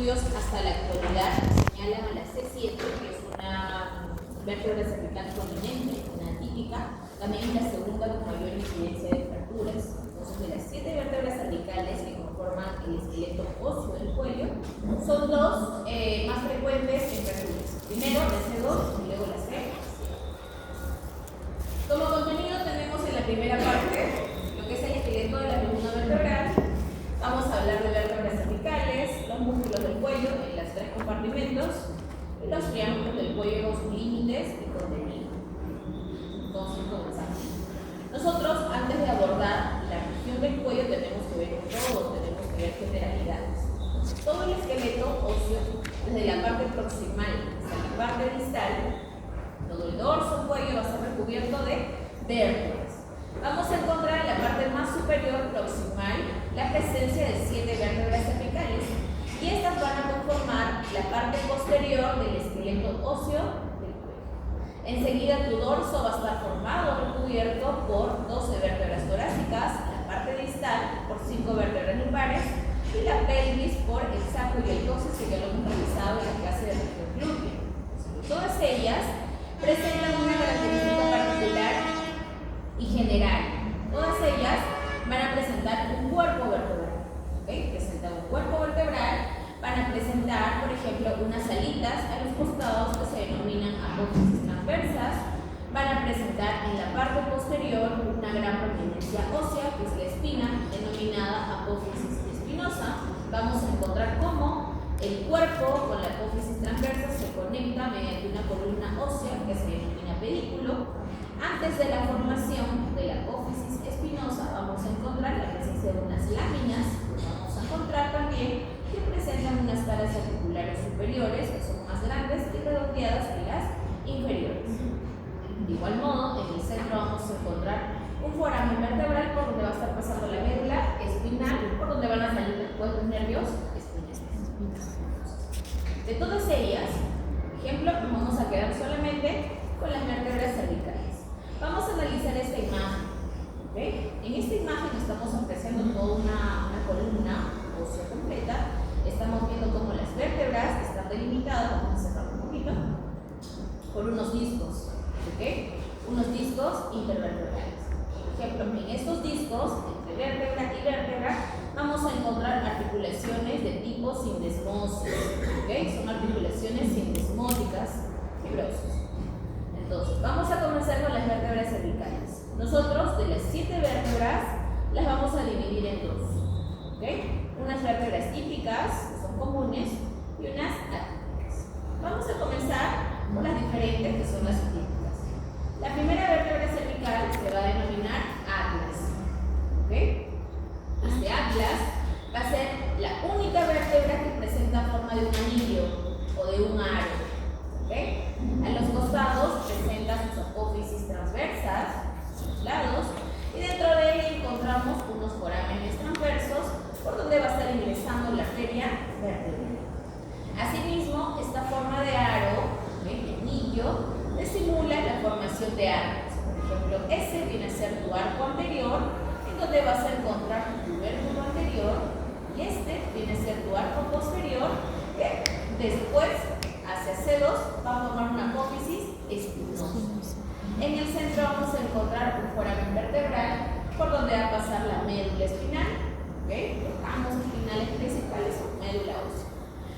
estudios hasta la actualidad señalan a la C7, que es una vértebra cervical prominente, una típica, también es la segunda con mayor incidencia de fracturas. Entonces, de las 7 vértebras cervicales que conforman el esqueleto óseo del cuello, son dos más frecuentes en fracturas. Primero la C2 y luego la C. Como contenido tenemos en la primera parte lo que es el esqueleto de la columna vertebral. Vamos a hablar de vértebras cervicales, los músculos del cuello en los 3 compartimentos, y los triángulos del cuello con sus límites y contenido. Entonces comenzamos. Nosotros, antes de abordar la región del cuello, tenemos que ver todo, tenemos que ver generalidades. Todo el esqueleto óseo, desde la parte proximal hasta la parte distal, todo el dorso, cuello va a ser recubierto de vértebras. Vamos a encontrar en la parte más superior proximal la presencia de 7 vértebras cervicales y estas van a conformar la parte posterior del esqueleto óseo del cuello. Enseguida tu dorso va a estar formado, recubierto por 12 vértebras torácicas, la parte distal por 5 vértebras lumbares y la pelvis por el sacro y el coxis, que ya lo hemos revisado en la clase de región glútea. Todas ellas presentan una característica particular y general. Todas ellas van a presentar un cuerpo vertebral. ¿Okay? Presentan un cuerpo vertebral, van a presentar, por ejemplo, unas alitas a los costados que se denominan apófisis transversas, van a presentar en la parte posterior una gran prominencia ósea, que es la espina, denominada apófisis espinosa. Vamos a encontrar cómo el cuerpo con la apófisis transversa se conecta mediante una columna ósea que se denomina pedículo. Antes de la formación de la apófisis espinosa vamos a encontrar la presencia de unas láminas. Vamos a encontrar también que presentan unas caras articulares superiores que son más grandes y redondeadas que las inferiores. De igual modo, en el centro vamos a encontrar un foramen vertebral por donde va a estar pasando la médula espinal, por donde van a salir después los nervios espinales. De todas ellas, por ejemplo, nos vamos a quedar solamente con las vértebras cervicales. Vamos a analizar esta imagen. ¿Okay? En esta imagen estamos apreciando toda una columna ósea completa. Estamos viendo cómo las vértebras están delimitadas, vamos a cerrar un poquito, por unos discos. ¿Okay? Unos discos intervertebrales. Por ejemplo, en estos discos, entre vértebra y vértebra, vamos a encontrar articulaciones de tipo sindesmosis. ¿Okay? Son articulaciones sindesmóticas fibrosas. Entonces, vamos a comenzar con las vértebras cervicales. Nosotros, de las 7 vértebras, las vamos a dividir en 2. ¿Okay? Unas vértebras típicas, que son comunes, y unas atípicas. Vamos a comenzar con las diferentes, que son las atípicas. La primera vértebra cervical se va a denominar atlas. ¿Okay? Este atlas va a ser la única vértebra que presenta forma de un anillo o de un aro. ¿Okay? A los costados presenta sus apófisis transversas, sus lados, y dentro de ella encontramos unos forámenes transversos por donde va a estar ingresando la arteria vertebral. Asimismo, esta forma de aro, de anillo, simula la formación de arcos. Por ejemplo, ese viene a ser tu arco anterior, en donde vas a encontrar tu tubérculo anterior, y este viene a ser tu arco posterior, que después, hacia C2, va a formar una apófisis espinosa. En el centro vamos a encontrar un foramen vertebral, por donde va a pasar la médula espinal. ¿Okay? Los ramos espinales principales son médula ósea.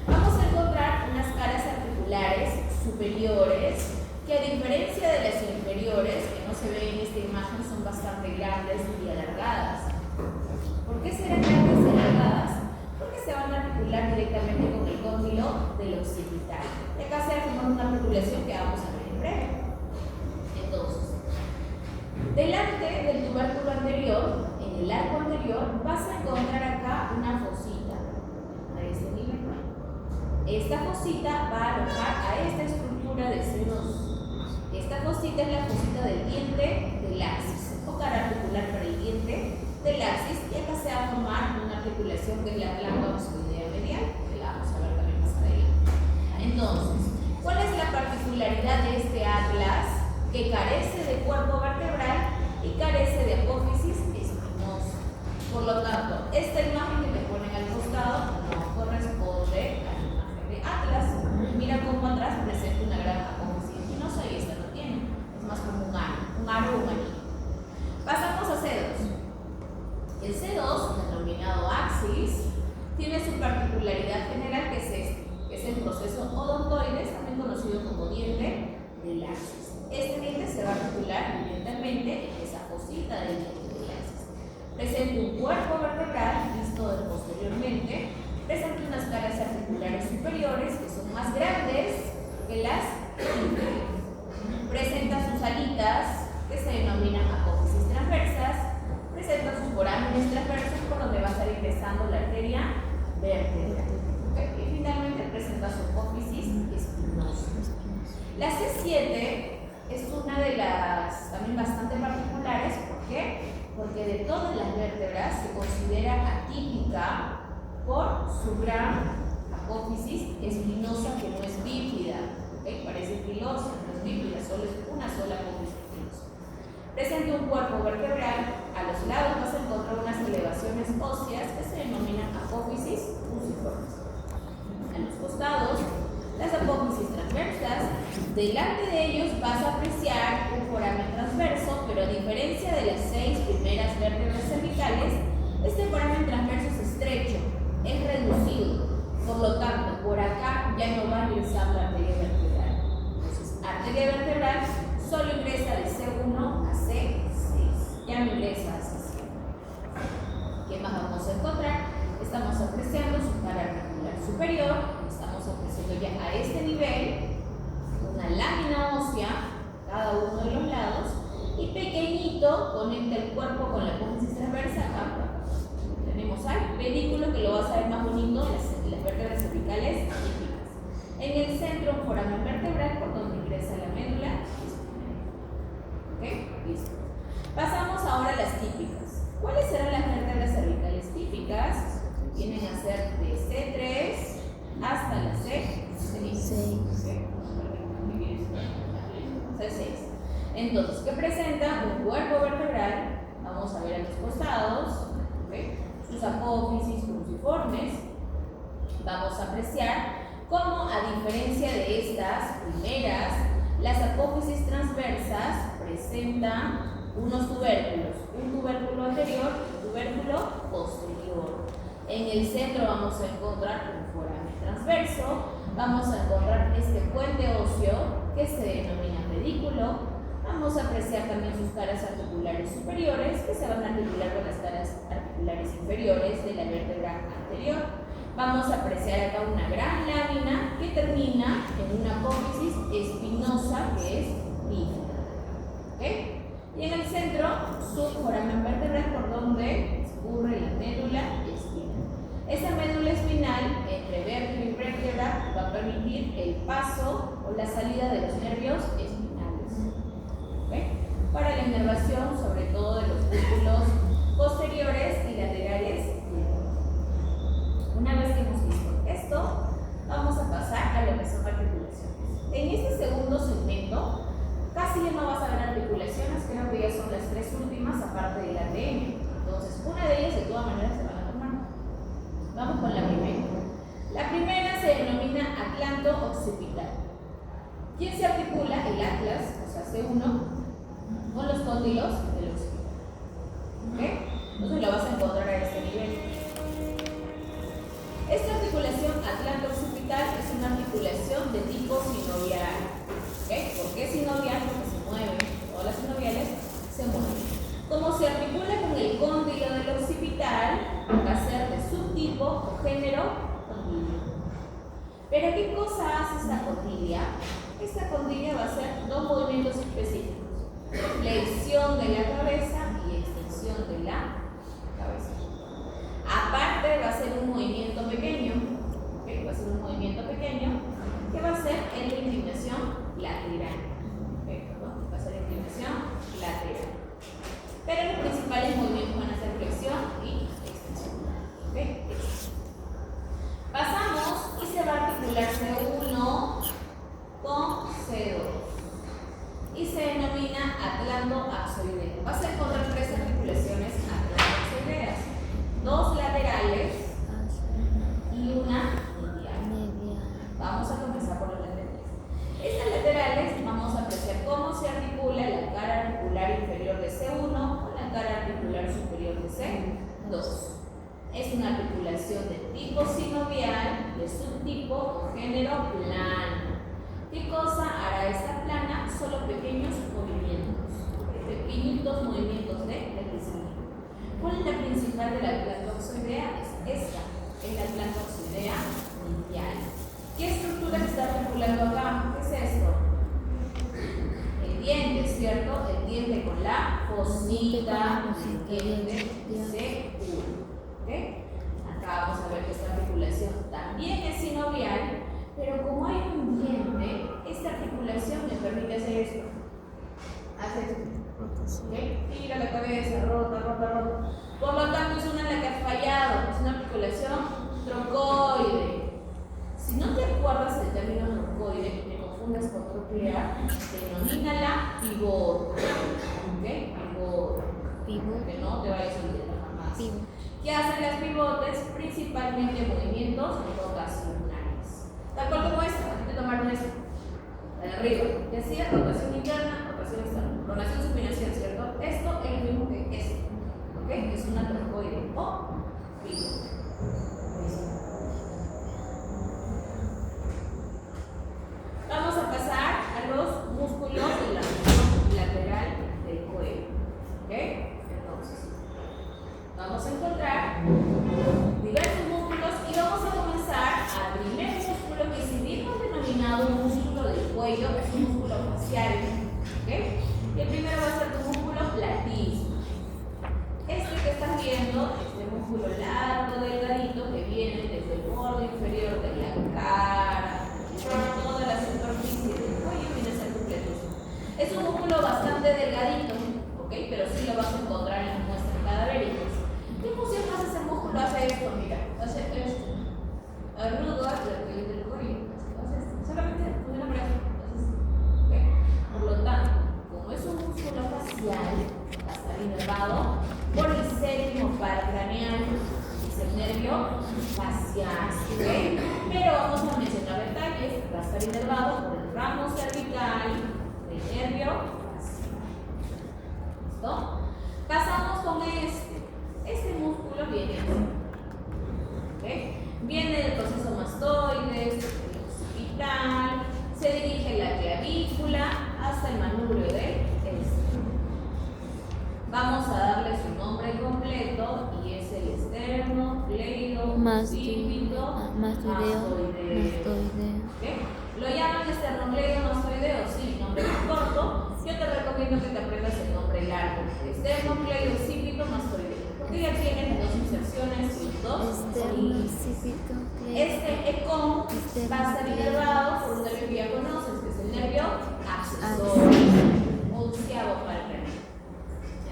Vamos a encontrar unas caras articulares superiores, que a diferencia de las inferiores, que no se ven en esta imagen, son bastante grandes y alargadas. ¿Por qué serán grandes y alargadas? Porque se van a articular directamente con el cóndilo del occipital. Y acá se forma una articulación que vamos a ver en breve. Entonces, delante del tubérculo anterior, en el arco anterior, vas a encontrar acá una fosita a este nivel. Esta fosita va a alojar a esta estructura de C2. Esta fosita es la fosita del diente del axis, o cara articular para el diente del axis, y acá se va a formar una articulación que es la glándula mastoidea medial, que la vamos a ver también más adelante. Entonces, ¿cuál es la particularidad de este atlas? Que carece de cuerpo vertebral y carece de apófisis espinosa. Por lo tanto, esta imagen que te ponen al costado no corresponde a tiene su particularidad general, que es este, que es el proceso odontoides, también conocido como diente de Laxis. Este diente se va a articular evidentemente en esa fosita del diente de Laxis. Presenta un cuerpo vertebral visto posteriormente, presenta unas caras articulares superiores que son más grandes que las inferiores. Presenta sus alitas que se denominan apófisis transversas, presenta sus forámenes transversos por donde va a estar ingresando la arteria vertebral. Y finalmente presenta su apófisis espinosa. La C7 es una de las también bastante particulares. ¿Por qué? Porque de todas las vértebras se considera atípica por su gran apófisis espinosa, que no es bífida. Parece filosa, no es bífida, solo es una sola apófisis espinosa. Presenta un cuerpo vertebral. A los lados vas a encontrar unas elevaciones óseas que se denominan apófisis fusiformes. A los costados, las apófisis transversas. Delante de ellos vas a apreciar un foramen transverso, pero a diferencia de las 6 primeras vértebras cervicales, este foramen transverso es estrecho, es reducido. Por lo tanto, por acá ya no va a ingresar la arteria vertebral. Entonces, arteria vertebral solo ingresa de C1 a C6. Ya no ingresa a C7. ¿Qué más vamos a encontrar? Estamos apreciando su cara articular superior. Estamos apreciando ya a este nivel una lámina ósea, cada uno de los lados, y pequeñito conecta el cuerpo con la apófisis transversa acá. Tenemos al pedículo, que lo vas a ver más bonito en las vértebras cervicales típicas. En el centro, un foramen vertebral por donde ingresa la médula espinal. ¿Ok? Listo. Pasamos ahora a las típicas. ¿Cuáles serán las vértebras cervicales típicas? Vienen a ser de C3 hasta la C6. C6. Entonces, ¿qué presenta? Un cuerpo vertebral. Vamos a ver a los costados. ¿Okay? Sus apófisis cruciformes. Vamos a apreciar cómo, a diferencia de estas primeras, las apófisis transversas presentan unos tubérculos, un tubérculo anterior y un tubérculo posterior. En el centro vamos a encontrar un foramen transverso, vamos a encontrar este puente óseo que se denomina pedículo. Vamos a apreciar también sus caras articulares superiores, que se van a articular con las caras articulares inferiores de la vértebra anterior. Vamos a apreciar acá una gran lámina que termina en una apófisis espinosa que es bífida. ¿Okay? Y en el centro, su foramen vertebral por donde discurre la médula espinal. Esa médula espinal entre vértebra y vértebra va a permitir el paso o la salida de los nervios espinales. ¿Okay? Para la inervación, sobre todo de los músculos posteriores y laterales. Una vez que hemos visto esto, vamos a pasar a lo que son articulaciones. En este segundo segmento, casi ya no vas a ver articulaciones, creo que ya son las 3 últimas, aparte del ATM. Entonces, una de ellas de todas maneras se van a tomar. Vamos con la primera. La primera se denomina atlanto occipital. ¿Quién se articula? El atlas, o sea, C1, con los cóndilos del occipital. ¿Okay? Entonces lo vas a encontrar a este nivel. Esta articulación atlanto-occipital es una articulación de tipo sinovial. ¿Okay? ¿Por qué sinovial? Porque se mueve. Todas las sinoviales se mueven. Como se articula con el cóndilo del occipital, va a ser de subtipo o género condilio. Pero ¿qué cosa hace esta condilla? Esta condilla va a hacer 2 movimientos específicos: flexión de la cabeza y extensión de la cabeza. Aparte va a ser un movimiento pequeño, ¿okay? Va a ser un movimiento pequeño que va a ser en la inclinación lateral. ¿Okay? Va a ser inclinación lateral. Pero los principales movimientos van a ser flexión y extensión. ¿Okay? Pasamos y se va a articular C1 con C2. Y se denomina atlanto-axoideo. Vas a encontrar 3 articulaciones atlanto-axoideas: 2 laterales y una medial. Vamos a comenzar por las laterales. Estas laterales vamos a apreciar cómo se articula la cara articular inferior de C1 con la cara articular superior de C2. Es una articulación articulación de tipo sinovial, de subtipo o género plano. ¿Qué cosa hará esta plana? Solo pequeños movimientos de deslizamiento. ¿Cuál es la principal de la plantoxoidea? Es esta, es la plantoxoidea medial. ¿Qué estructura se está articulando acá? ¿Qué es esto? El diente, ¿cierto? El diente con la fosita, el diente se une. ¿Okay? Acá vamos a ver que esta articulación también es sinovial, pero como hay un diente, esta articulación me permite hacer esto. Hace esto. ¿Okay? Tira la cabeza, rota. Por lo tanto, es una en la que has fallado, es una articulación trocoide. Si no te acuerdas del término trocoide, te confundes con troclear, denomínala pivote. ¿Okay? Pivote. Que no te vayas a olvidar jamás. ¿Qué hacen las pivotes? Principalmente movimientos rotacionales. Tal cual como esto, aquí te tomaron esto. De arriba. Y así es rotación interna, rotación externa. Rotación supinación, ¿cierto? Esto es lo mismo que esto. ¿Ok? Es una trocoide o pivote. Vamos a pasar a los músculos de la región lateral del cuello. ¿Ok? Entonces, vamos a encontrar diversos músculos y vamos a comenzar al primer músculo que, si bien hemos denominado músculo del cuello, es un músculo facial. ¿Ok? Y el primero va a ser tu músculo platismo. Este que estás viendo, este músculo largo, delgadito, que viene desde el borde inferior de la cara, por toda la superficie del cuello, viene a ser tu platismo. Es un músculo bastante delgadito, ¿ok? Pero sí lo vas a encontrar en las muestras cadavéricas. ¿Qué función hace ese músculo? Hace esto, mira, hace esto. Arruga del cuello, hace esto. Solamente funciona por eso. ¿Okay? Por lo tanto, como es un músculo facial, va a estar inervado por el séptimo par craneal, es el nervio facial. ¿Okay? Pero vamos a mencionar detalles. Va a estar inervado por el ramo cervical del nervio facial. ¿Listo? Pasamos con este. Este músculo viene, ¿okay? Viene del proceso mastoides, del occipital, se dirige la clavícula hasta el manubrio del esternón. Vamos a darle su nombre completo y es el esternocleidomastoideo. ¿Okay? Lo llaman esternocleidomastoideo, sí, nombre más corto. Yo te recomiendo que te aprendas el nombre largo, esternocleidomastoideo. Porque ya tienes dos inserciones y dos sonidos. Este ecón va a estar inervado por un nervio que ya conoces, que es el nervio accesorio, onceavo para el cráneo.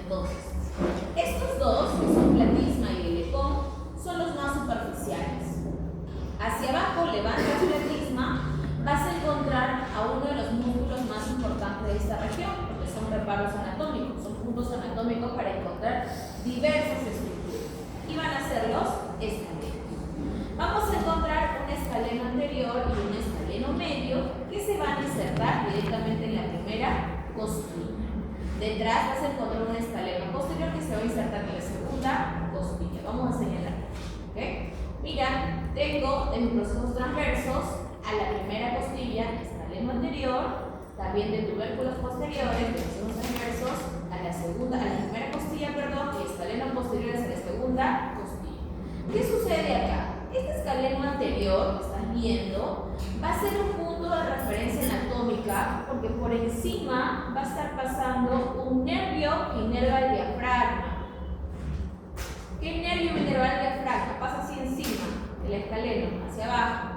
Entonces, estos dos, que son platisma y el ecón, son los más superficiales. Hacia abajo levantas platisma, vas a encontrar a uno de los músculos más importantes de esta región, porque son reparos anatómicos, son puntos anatómicos para encontrar diversas estructuras. Y van a ser los escalenos. Vamos a encontrar un escaleno anterior y un escaleno medio que se van a insertar directamente en la primera costilla. Detrás vas a encontrar un escaleno posterior que se va a insertar en la segunda costilla. Vamos a señalar. ¿Okay? Mira, tengo en mis procesos transversos a la primera costilla, escaleno anterior, también de tubérculos posteriores, de procesos transversos, a la primera costilla, y escaleno posteriores a la segunda costilla. ¿Qué sucede acá? Este escaleno anterior que están viendo va a ser un punto de referencia anatómica porque por encima va a estar pasando un nervio que inerva el diafragma. ¿Qué nervio inerva el diafragma? Pasa así encima del escaleno, hacia abajo.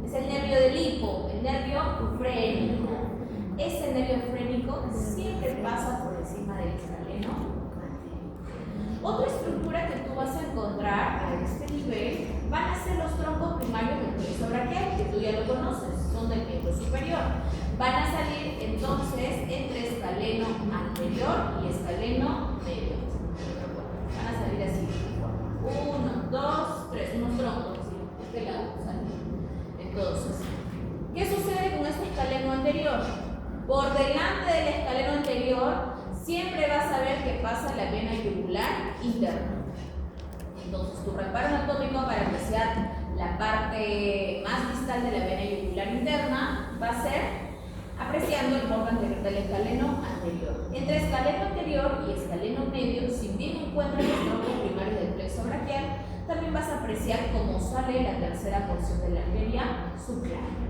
Es el nervio del hipo, el nervio frénico. Ese nervio frénico siempre pasa por encima del escaleno. Otra estructura que tú vas a encontrar a este nivel van a ser los troncos primarios del plexo braquial, que tú ya lo conoces, son del miembro superior. Van a salir entonces entre escaleno anterior y escaleno medio. Van a salir así. 1, 2, 3, unos troncos así. De este lado salen. Entonces, ¿qué sucede con este escaleno anterior? Por delante del escaleno anterior siempre vas a ver que pasa la vena yugular interna. Entonces, tu reparo anatómico para apreciar la parte más distal de la vena yugular interna va a ser apreciando el borde anterior del escaleno anterior. Entre escaleno anterior y escaleno medio, si bien encuentras los troncos primarios del plexo braquial, también vas a apreciar cómo sale la tercera porción de la arteria subcránea.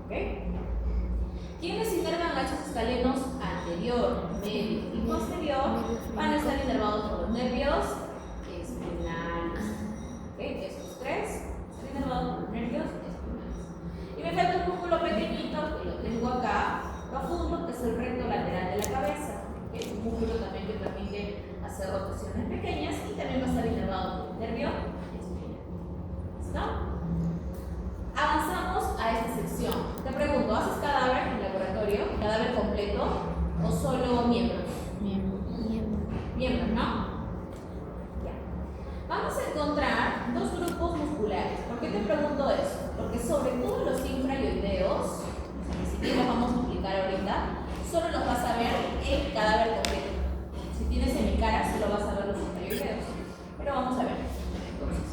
¿Okay? Quienes inervan a estos escalenos anterior, medio y posterior van a estar inervados por los nervios espinales. ¿Okay? Estos tres están inervados por los nervios espinales. Y me falta un músculo pequeñito, que lo tengo acá, profundo, que es el recto lateral de la cabeza. ¿Okay? Es un músculo también que permite hacer rotaciones pequeñas y también va a estar inervado por el nervio espinal. ¿Listo? Avanzamos a esta sección. Te pregunto, ¿haces cadáver en el laboratorio? ¿Cadáver completo o solo miembros? Miembros, ¿no? Ya. Vamos a encontrar dos grupos musculares. ¿Por qué te pregunto eso? Porque sobre todo los infrayoideos, ni siquiera los vamos a explicar ahorita, solo los vas a ver en cadáver completo. Si tienes en mi cara, solo vas a ver los infrayoideos. Pero vamos a ver. Entonces,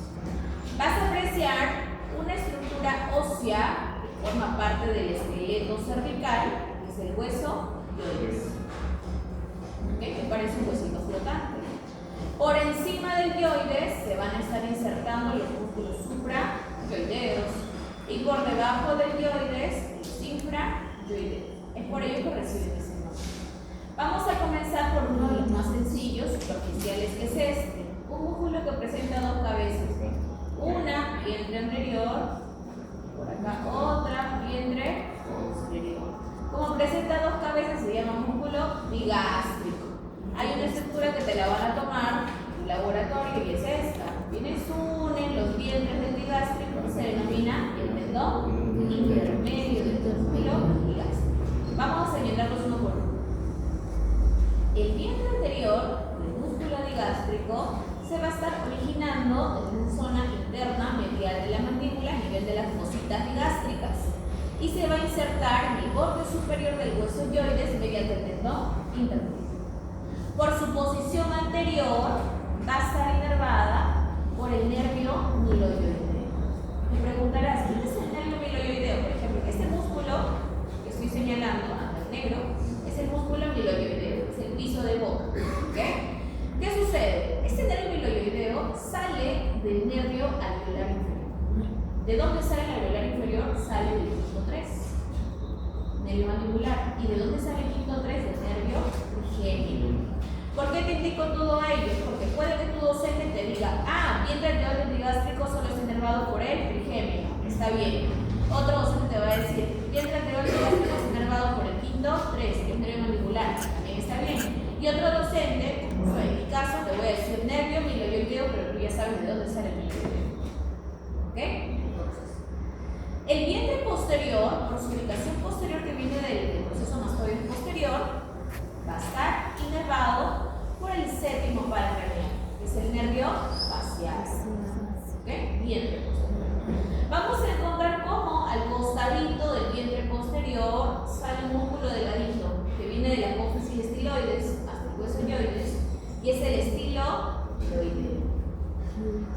vas a apreciar una estructura ósea que forma parte del esqueleto cervical, que es el hueso yoides. ¿Okay? Que parece un huesito flotante. Por encima del yoides se van a estar insertando los músculos suprayoideos y por debajo del yoides los infrayoideos. Es por ello que reciben ese nombre. Vamos a comenzar por uno de los más sencillos, superficiales, que es este. Un músculo que presenta dos cabezas. Una, vientre anterior, por acá otra, vientre posterior. Como presenta dos cabezas, se llama músculo digástrico. Hay una estructura que te la van a tomar en el laboratorio y es esta. Quienes unen los vientres del digástrico se denomina el tendón intermedio del músculo digástrico. Vamos a señalarlos uno por uno. El vientre anterior del músculo digástrico se va a estar originando en una zona interna medial de la mandíbula a nivel de las fositas digástricas y se va a insertar en el borde superior del hueso yoides mediante el tendón intermedio. Por su posición anterior va a estar inervada por el nervio miloioideo. Me preguntarás, ¿qué es el nervio miloioideo? Por ejemplo, este músculo que estoy señalando, acá en negro, es el músculo miloioideo, es el piso de boca. ¿Okay? ¿Qué sucede? Este nervio miloioideo sale del nervio alveolar inferior. ¿De dónde sale el alveolar inferior? Sale del quinto 3, nervio mandibular. ¿Y de dónde sale el quinto 3? Del nervio trigémino. ¿Por qué te indico todo ello? Porque puede que tu docente te diga, vientre anterior digástrico solo es inervado por el trigémino. Está bien. Otro docente te va a decir, vientre anterior digástrico es inervado por el quinto 3, que es nervio mandibular. También está bien. Y otro docente, en mi caso, te voy a decir nervio miloioideo, pero tú ya sabes de dónde sale el miloioideo. ¿Ok? Entonces, el vientre posterior, por su ubicación posterior que viene del proceso mastoide posterior, va a estar inervado por el séptimo paracraneal, que es el nervio facial. ¿Ok? Vientre posterior. Vamos a encontrar cómo al costadito del vientre posterior sale un músculo delgadito que viene de la apófisis estiloides hasta el hueso yoides y es el estilo yoideo.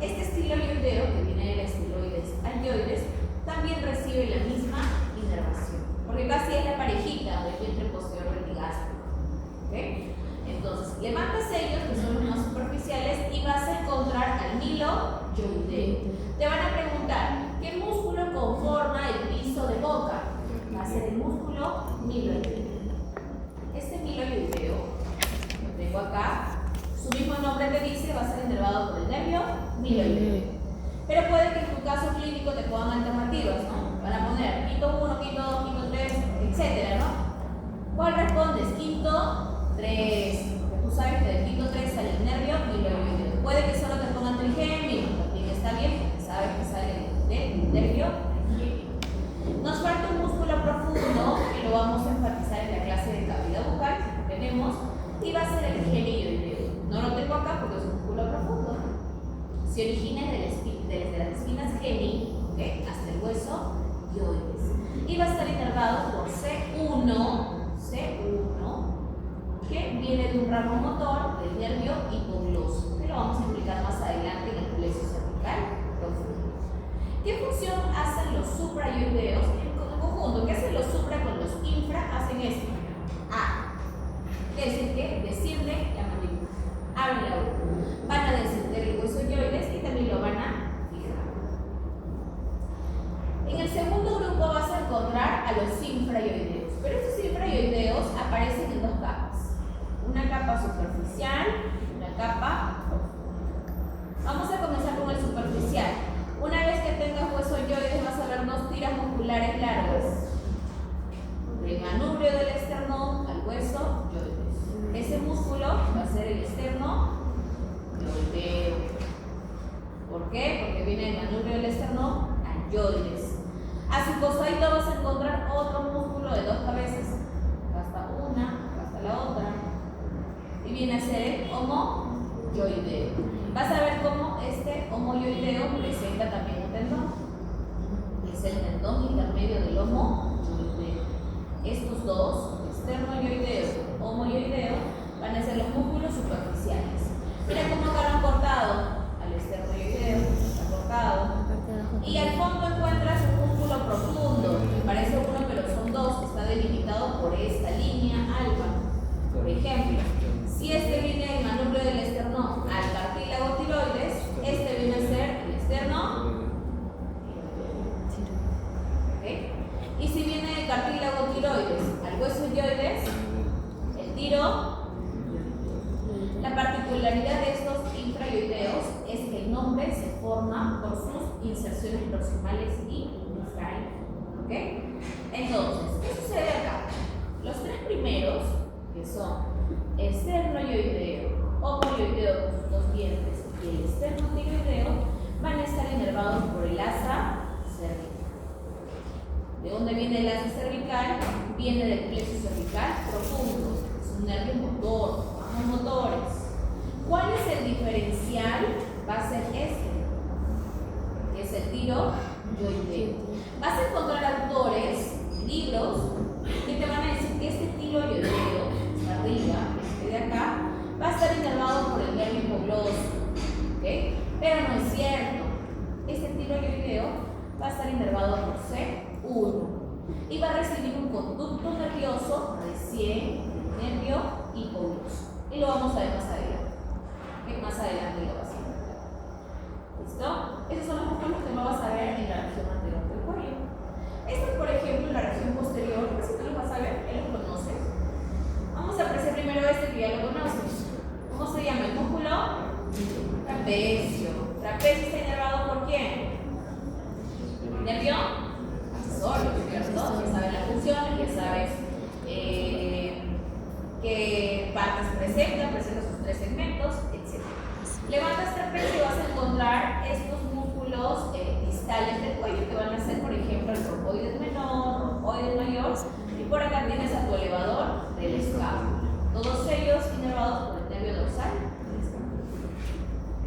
Este estilo yoideo que viene de la estiloides al yoides también recibe la misma inervación, porque casi es la parejita del vientre posterior del digástrico. ¿Okay? Entonces, levantas ellos, que son los más superficiales, y vas a encontrar al miloioideo. Te van a preguntar, ¿qué músculo conforma el piso de boca? Va a ser el músculo miloioideo. Este miloioideo, lo tengo acá, su mismo nombre te dice, va a ser inervado por el nervio miloioideo. Pero puede que en tu caso clínico te pongan alternativas, ¿no? Van a poner quinto 1, quinto 2, quinto 3, etcétera, ¿no? ¿Cuál respondes? Quinto 3. Porque tú sabes que del quinto 3 sale el nervio miloioideo. Puede que solo te pongan trigémino, también está bien, porque sabes que sale del nervio trigémino. Nos falta un músculo profundo que lo vamos a enfatizar en la clase de cavidad bucal, que tenemos, y va a ser el genioideo. No lo tengo acá porque es un músculo profundo. Se origina desde las espinas geni, ¿okay? Hasta el hueso yoides. Y va a estar inervado por C1, que viene de un ramo motor del nervio hipogloso, que lo vamos a explicar más adelante en el hacen los suprayoideos en conjunto? ¿Qué hacen los supra con los infra? Hacen esto. Quiere decir que desciende la mandíbula. Abren la boca. Van a descender el hueso yoides y también lo van a fijar. En el segundo grupo vas a encontrar a los infrayoideos. Pero estos infrayoideos aparecen en dos capas. Una capa superficial y una capa profunda. Vamos a comenzar con el superficial. Una vez que tengas hueso yoides vas a ver dos tiras musculares largas. Del manubrio del esternón al hueso yoides. Ese músculo va a ser el esterno yoideo. ¿Por qué? Porque viene del manubrio del esternón al yoides. A su costadito vas a encontrar otro músculo de dos cabezas. Hasta una, hasta la otra. Y viene a ser el homoyoideo. Vas a ver cómo este homoyoideo presenta también un tendón. Es el tendón intermedio del homoyoideo. Estos dos, esternoyoideo y homoyoideo, van a ser los músculos superficiales. Mira cómo acá lo han cortado al esternoyoideo, está cortado. Y al fondo encuentras un músculo profundo, que parece uno pero son dos, que está delimitado por esta línea alfa. Por ejemplo, si este viene del manubrio del esternón al cartílago tiroides, este viene a ser el esterno. ¿Okay? Y si viene del cartílago tiroides al hueso yoides, el tiro. La particularidad de estos infrayoideos es que el nombre se forma por sus inserciones proximales y discales. ¿Okay? Entonces, ¿qué sucede acá? Los tres primeros, que son esternoyoideo, homoyoideo con sus dos dientes y el esternotiroideo, van a estar inervados por el asa cervical. ¿De dónde viene el asa cervical? Viene del plexo cervical profundo, es un nervio motor, vamos motores. ¿Cuál es el diferencial? Va a ser este, que es el tiroyoideo. Vas a encontrar autores, libros, que te van a decir que este tiroyoideo, arriba, este de acá, va a estar inervado por el nervio hipogloso. ¿Okay? Pero no es cierto. Este tiroyoideo va a estar inervado por C1 y va a recibir un conducto nervioso recién del nervio hipogloso. Y lo vamos a ver más adelante. ¿Okay? Más adelante lo vas a ver. ¿Listo? Esos son los músculos que no vas a ver en la región anterior del cuello. Este es, por ejemplo, en la región posterior. Si tú lo vas a ver, él lo conoce. Vamos a apreciar primero este que ya lo conoces. ¿Cómo se llama el músculo? Trapecio. Trapecio está inervado por quién? ¿Nervio? Solo, ¿cierto? Ya sabes las funciones, ya sabes qué partes presenta sus tres segmentos, etc. Levantas trapecio y vas a encontrar estos músculos distales del cuello que van a ser, por ejemplo, el romboides menor, romboides mayor, y por acá tienes a tu elevador del escápula. Todos ellos inervados por el nervio dorsal del escápula.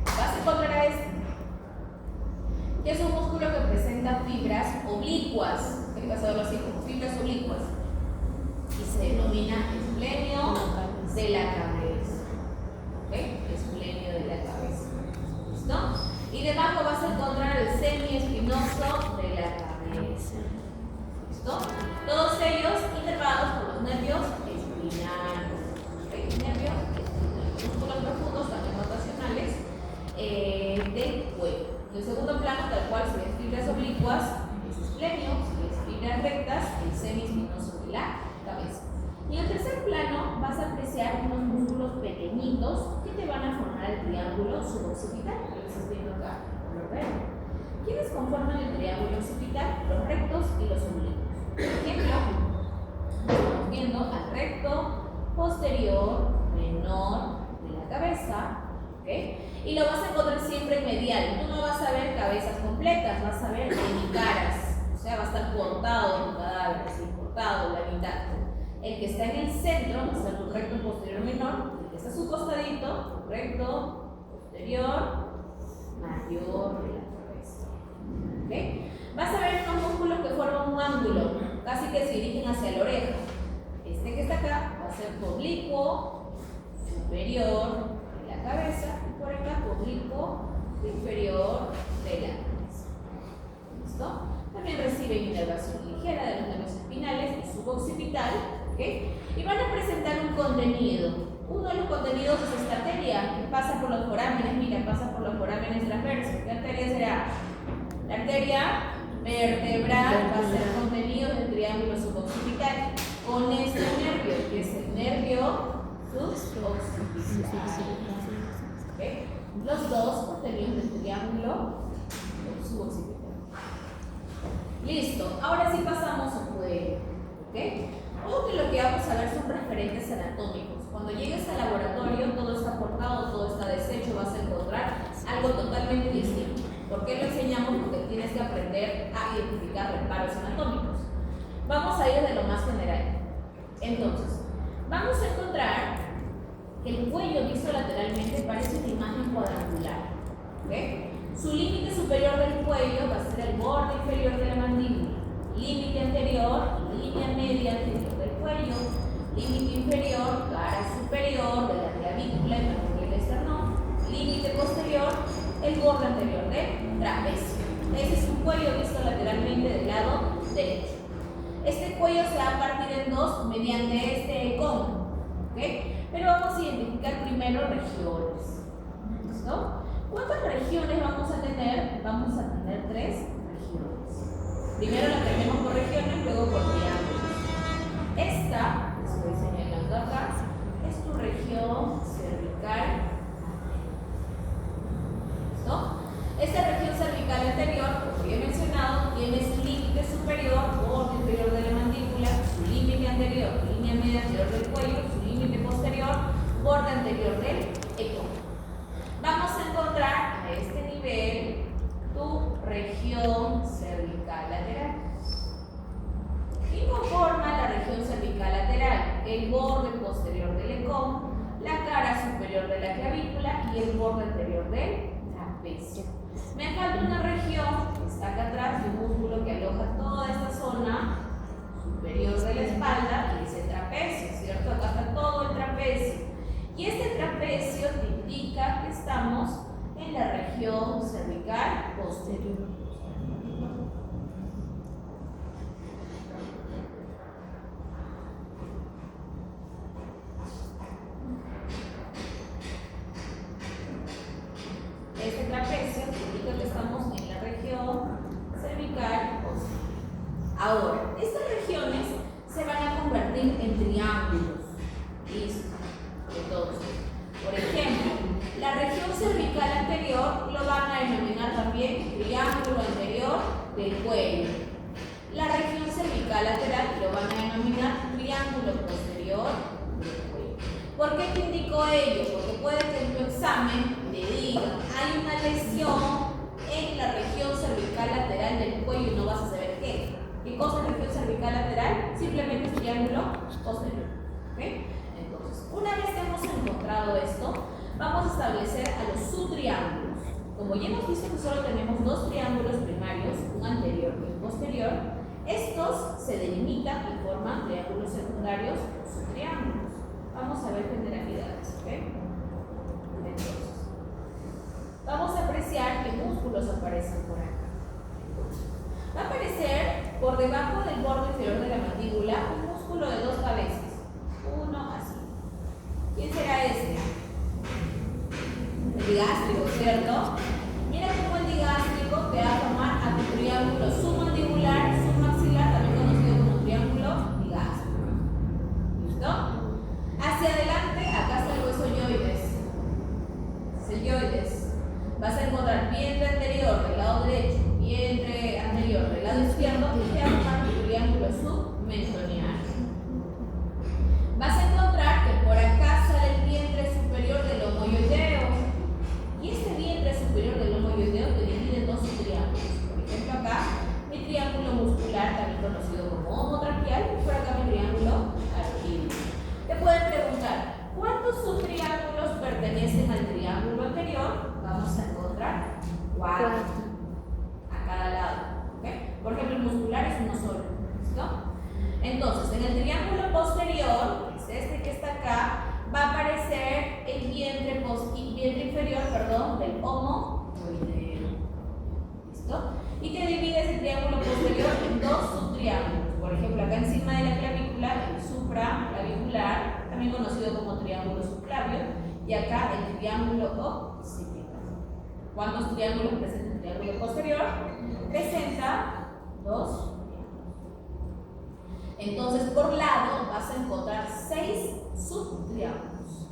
Vas a encontrar a este, que es un músculo que presenta fibras oblicuas. Hay que verlo así como fibras oblicuas. Y se denomina esplenio de la cabeza. ¿Okay? Esplenio de la cabeza. ¿Listo? Y debajo vas a encontrar el semiespinoso de la cabeza. ¿Listo? Todos ellos inervados por los nervios espinales. ¿Okay? Nervios espinales. Músculos profundos, también rotacionales, del cuello. En el segundo plano, tal cual se ven fibras oblicuas, es esplenio, si ves fibras rectas, el semiespinoso de la cabeza. Y en el tercer plano vas a apreciar unos músculos pequeñitos que te van a formar el triángulo suboccipital, que lo estás viendo acá, color verde. ¿Quiénes conforman el triángulo occipital? Los rectos y los oblicuos. Por ejemplo, estamos viendo al recto posterior menor de la cabeza, ¿okay? Y lo vas a encontrar siempre en medial. Tú no vas a ver cabezas completas, vas a ver caras. O sea, va a estar cortado tu cadáver, así, cortado la mitad. El que está en el centro va a ser tu recto posterior menor. El que está a su costadito, tu recto posterior mayor de la cabeza. ¿Okay? Vas a ver unos músculos que forman un ángulo, casi que se dirigen hacia la oreja. Este que está acá va a ser tu oblicuo superior de la cabeza. Por acá, oblicuo inferior de la cabeza. ¿Listo? También ¿ok? Y van a presentar un contenido. Uno de los contenidos es esta arteria, que pasa por los forámenes, mira, pasa por los forámenes transversos. ¿Qué arteria será? La arteria vertebral va a ser contenido del triángulo suboccipital con este nervio, que es el nervio suboccipital. ¿Okay? Los dos contenidos del triángulo suboccipital. Listo, ahora sí pasamos a cuello. ¿Okay? Ojo que lo que vamos a ver son referentes anatómicos. Cuando llegues al laboratorio, todo está cortado, todo está deshecho, vas a encontrar algo totalmente distinto. ¿Por qué lo enseñamos? Porque tienes que aprender a identificar reparos anatómicos. Vamos a ir de lo más general. Entonces, vamos a encontrar que el cuello visto lateralmente parece una imagen cuadrangular. ¿Okay? Su límite superior del cuello va a ser el borde inferior de la mandíbula. Límite anterior, línea media anterior del cuello. Límite inferior, cara superior de la clavícula y del esternón. Límite posterior, el borde anterior del trapecio. Ese es un cuello visto lateralmente del lado derecho. Este cuello se va a partir en dos mediante este cono. ¿Okay? Pero vamos a identificar primero regiones. ¿Listo? ¿Cuántas regiones vamos a tener? Vamos a tener 3 regiones. Primero la tenemos por regiones, luego por triángulos. Esta, que estoy señalando acá, es tu región cervical. ¿No? Esta región cervical anterior, como ya he mencionado, tiene su límite superior, borde inferior de la mandíbula, su límite anterior, línea media anterior del cuello, su límite posterior, borde anterior del eco. Vamos a encontrar a este nivel tu región cervical lateral. Y conforma la región cervical lateral el borde posterior del ecón, la cara superior de la clavícula y el borde anterior del trapecio. Me falta una región que está acá atrás, un músculo que aloja toda esta zona superior de la espalda, y es el trapecio, ¿cierto? Acá está todo el trapecio. Y este trapecio te indica que estamos en la región cervical posterior. Este trapecio indica que estamos en la región cervical posterior. Ahora, estas regiones se van a convertir en triángulos. Listo. Entonces, por ejemplo, la región cervical anterior lo van a denominar también triángulo anterior del cuello. La región cervical lateral lo van a denominar triángulo posterior del cuello. ¿Por qué te indico ello? Porque puede que en tu examen te diga, hay una lesión en la región cervical lateral del cuello y no vas a saber qué. ¿Qué cosa es región cervical lateral? Simplemente es triángulo posterior. ¿Okay? Entonces, una vez que hemos encontrado esto, vamos a establecer a los subtriángulos. Como ya hemos visto que solo tenemos 2 triángulos primarios, un anterior y un posterior, estos se delimitan y forman triángulos secundarios o subtriángulos. Vamos a ver generalidades. ¿Okay? Entonces, vamos a apreciar qué músculos aparecen por acá. Va a aparecer por debajo del borde inferior de la mandíbula un músculo de 2 cabezas. Uno así. ¿Quién será este? El digástrico, ¿cierto? Mira cómo el digástrico te va a formar a tu triángulo submandibular, submaxilar, también conocido como triángulo digástrico. ¿Listo? Hacia adelante, acá está el hueso yoides. Selloides. Vas a encontrar vientre anterior del lado derecho, vientre anterior del lado izquierdo y te va a formar tu triángulo submentoniano. Vas a encontrar que por acá sale el vientre superior del homoyoideo. Y este vientre superior mandibular, también conocido como triángulo subclavio, y acá el triángulo occipital. ¿Cuántos triángulos presenta el triángulo posterior? Presenta 2. Entonces, por lado vas a encontrar 6 subtriángulos.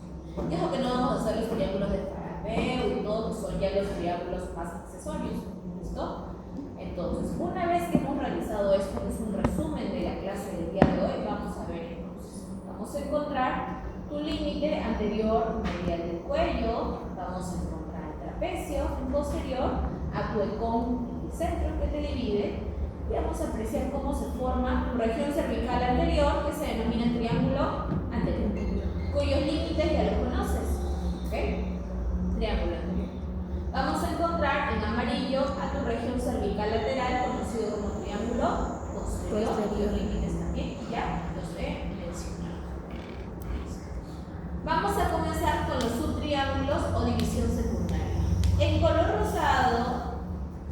Y eso que no vamos a hacer los triángulos de Faradeo y todo, que son ya los triángulos más accesorios. ¿Listo? Entonces, una vez que hemos realizado esto, que es un resumen de la clase del día de hoy, vamos a ver entonces. Vamos a encontrar tu límite anterior medial del cuello, vamos a encontrar el trapecio en posterior, a tu ecón en el centro que te divide, y vamos a apreciar cómo se forma tu región cervical anterior, que se denomina triángulo anterior, cuyos límites ya los conoces. ¿Ok? Triángulo anterior. Vamos a encontrar en amarillo a tu región cervical lateral, conocido como triángulo posterior, cuyos límites también ya los he mencionado. Vamos a comenzar con los subtriángulos o división secundaria. En color rosado,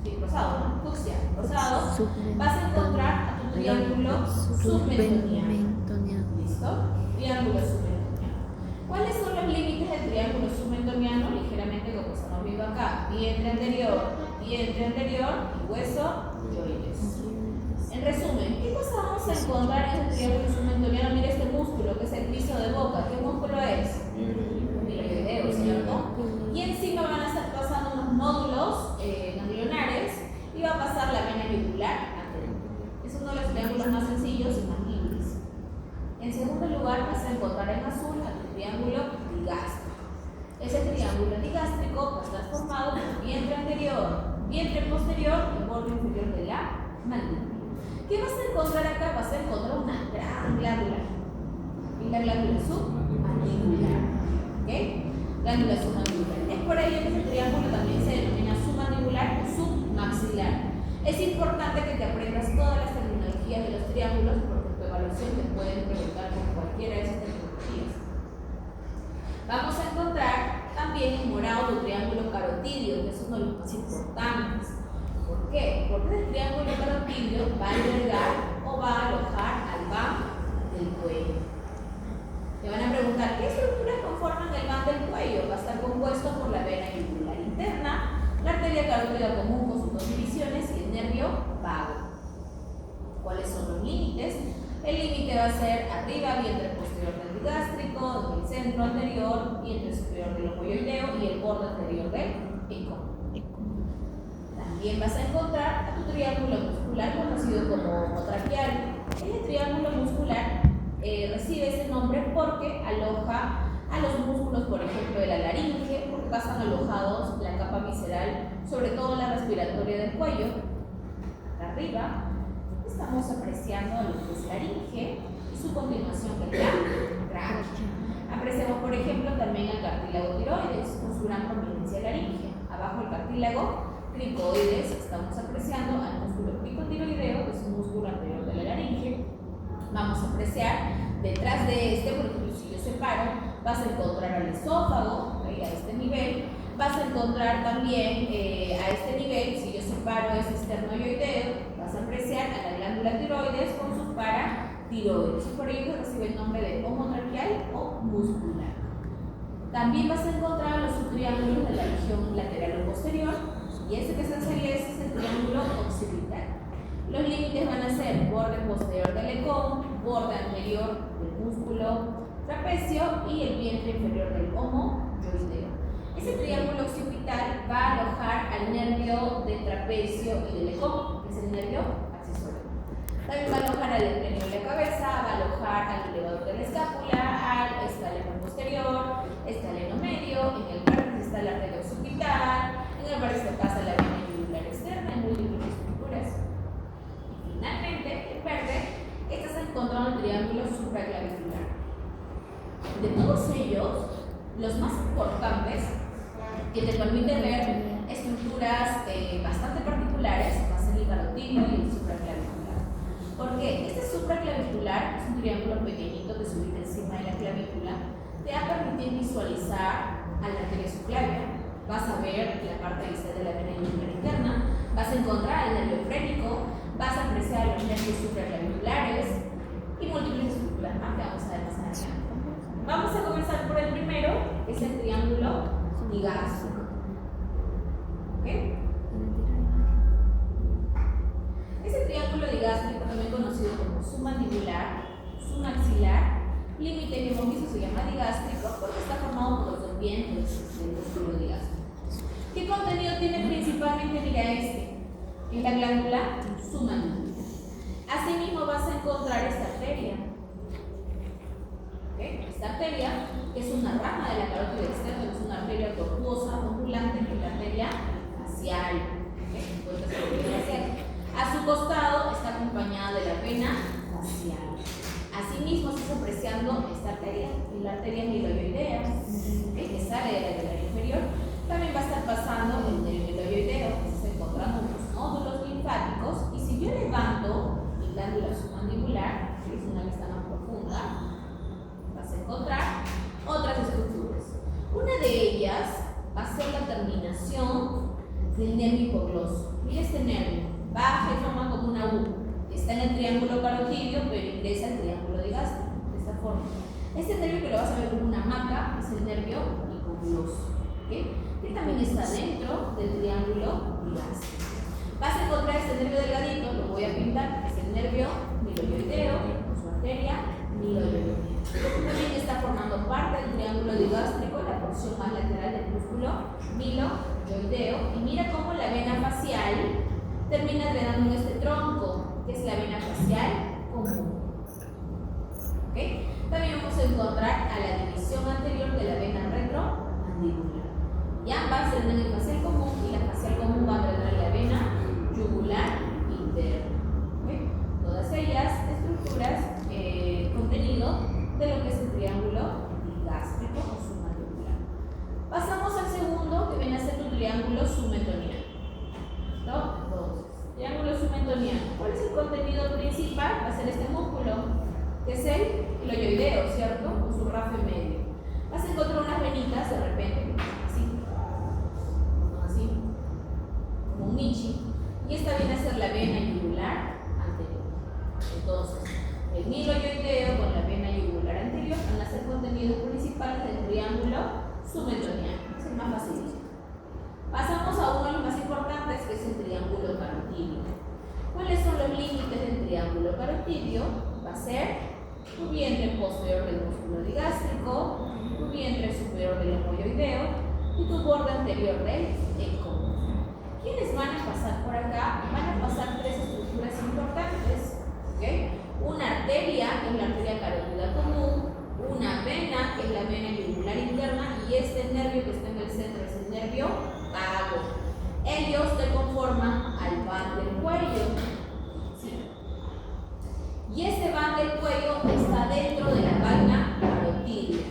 sí, rosado, ¿no? Fucsia, rosado, vas a encontrar a tu triángulo submentoniano. ¿Listo? Triángulo submentoniano. ¿Cuáles son los límites del triángulo submentoniano? Ligeramente como estamos viendo acá: vientre anterior y hueso yoides. En resumen, ¿qué cosa vamos a encontrar en el triángulo submentoniano? Mira este músculo que es el piso de boca. ¿Qué músculo es? Tiroideo, ¿cierto? Y encima van a estar pasando unos nódulos ganglionares y va a pasar la vena yugular anterior. Es uno de los triángulos más sencillos y más libres. En segundo lugar, vas a encontrar en azul a tu triángulo digástrico. Ese triángulo digástrico va a estar formado por vientre anterior, vientre posterior y borde inferior de la mandíbula. ¿Qué vas a encontrar acá? Vas a encontrar una gran glándula. Y la glándula submandibular. ¿Ok? Glándula submandibular. Es por ello que este triángulo también se denomina submandibular o submaxilar. Es importante que te aprendas todas las terminologías de los triángulos porque en tu evaluación te pueden preguntar por cualquiera de esas terminologías. Vamos a encontrar también en morado tu triángulo carotidio, que es uno de los más importantes. ¿Por qué? Porque el triángulo carotidio va a albergar o va a alojar al van del cuello. Te van a preguntar, ¿qué estructuras conforman el van del cuello? Va a estar compuesto por la vena yugular interna, la arteria carótida común con sus 2 divisiones y el nervio vago. ¿Cuáles son los límites? El límite va a ser arriba, vientre posterior del digástrico, el centro anterior, vientre superior del omoyoideo y el borde anterior del ecón. También vas a encontrar a tu triángulo muscular conocido como homotraqueal. Este triángulo muscular recibe ese nombre porque aloja a los músculos, por ejemplo, de la laringe, porque pasan alojados la capa visceral, sobre todo la respiratoria del cuello. Acá arriba estamos apreciando lo que es laringe y su continuación que es la tráquea. Apreciamos, por ejemplo, también el cartílago tiroides con su gran prominencia laringe. Abajo el cartílago cricoides, estamos apreciando al músculo cricotiroideo, que es un músculo anterior de la laringe. Vamos a apreciar detrás de este, por ejemplo, si yo separo, vas a encontrar al esófago, ahí a este nivel. Vas a encontrar también a este nivel, si yo separo ese esternoioideo, vas a apreciar a la glándula tiroides con sus paratiroides. Por ello recibe el nombre de homotraqueal o muscular. También vas a encontrar los subtriángulos de la región lateral o posterior, y ese que está en celeste es el triángulo occipital. Los límites van a ser borde posterior del ecón, borde anterior del músculo trapecio y el vientre inferior del homoyoideo. Ese triángulo occipital va a alojar al nervio del trapecio y del ecón, que es el nervio accesorio. También va a alojar al esternio de la cabeza, va a alojar al elevador de la escápula, al estaleno posterior, estaleno medio, en el vértice está la arteria occipital, en el vértice pasa la vena yugular externa en múltiples estructuras. Y finalmente, en verde, estás encontrando el triángulo supraclavicular. De todos ellos, los más importantes que te permiten ver estructuras bastante particulares va a ser el carotidio y el supraclavicular. Porque este supraclavicular es un triángulo pequeñito que se ubica encima de la clavícula, te va a permitir visualizar a la arteria subclavia. Vas a ver la parte distal de la vena yugular interna, vas a encontrar el nervio frénico, vas a apreciar los nervios supraclaviculares y múltiples estructuras más que vamos a ver más adelante. es el triángulo digástrico. ¿Ok? Ese triángulo digástrico, también conocido como submandibular, submaxilar, límite que hemos visto se llama digástrico porque está formado por los dos dientes del músculo digástrico. ¿Qué contenido tiene principalmente? Mira en la glándula submandibular. Asimismo vas a encontrar esta arteria. ¿Okay? Esta arteria es una rama de la carótida externa, es una arteria tortuosa, ondulante, que es la arteria facial. ¿Okay? Entonces, a su costado está acompañada de la vena facial. Asimismo, estás apreciando esta arteria, y la arteria miloioidea, que sale de la velar inferior. También va a estar pasando el nervio miloioideo, que se está encontrando unos nódulos linfáticos, y si yo levanto mi glándula submandibular, que es una vista más profunda, vas a encontrar otras estructuras. Una de ellas va a ser la terminación del nervio hipogloso. Mira este nervio, baja y forma como una U. Está en el triángulo carotidio, pero ingresa al triángulo digástrico, de esta forma. Este nervio que lo vas a ver como una hamaca es el nervio hipogloso, ¿okay? Que también está dentro del triángulo digástrico. Vas a encontrar este nervio delgadito, lo voy a pintar, es el nervio miloioideo, con su arteria miloioidea. También está formando parte del triángulo digástrico, la porción más lateral del músculo miloioideo. Y mira cómo la vena facial termina drenando en este tronco, que es la vena facial común. ¿Okay? También vamos a encontrar a la división anterior de la vena retromandibular. Y ambas drenan el facial común y la facial común va a drenar la vena yugular interna. ¿Okay? Todas ellas estructuras, contenido de lo que es el triángulo digástrico o submandibular. Pasamos al segundo, que viene a ser tu triángulo submentoniano. Entonces, triángulo submentoniano. ¿Cuál es el contenido principal? Va a ser este músculo, que es el hiloioideo, ¿cierto? Con su rafe medio. Vas a encontrar unas venitas de repente, así, como un nichi. Y esta viene a ser la vena yugular anterior. Entonces, el miloioideo con la vena yugular anterior van a ser contenidos principales del triángulo submentoniano. Es el más fácil. Pasamos a uno de los más importantes, que es el triángulo carotidio. ¿Cuáles son los límites del triángulo carotidio? Va a ser tu vientre posterior del músculo digástrico, tu vientre superior del homoioideo y tu borde anterior del eco. ¿Quiénes van a pasar por acá? Van a pasar tres estructuras importantes. ¿Okay? Una arteria, que es la arteria carótida común, una vena, que es la vena yugular interna, y este nervio que está en el centro es el nervio vago. Ellos te conforman al van del cuello. ¿Sí? Y este van del cuello está dentro de la vaina carotidia.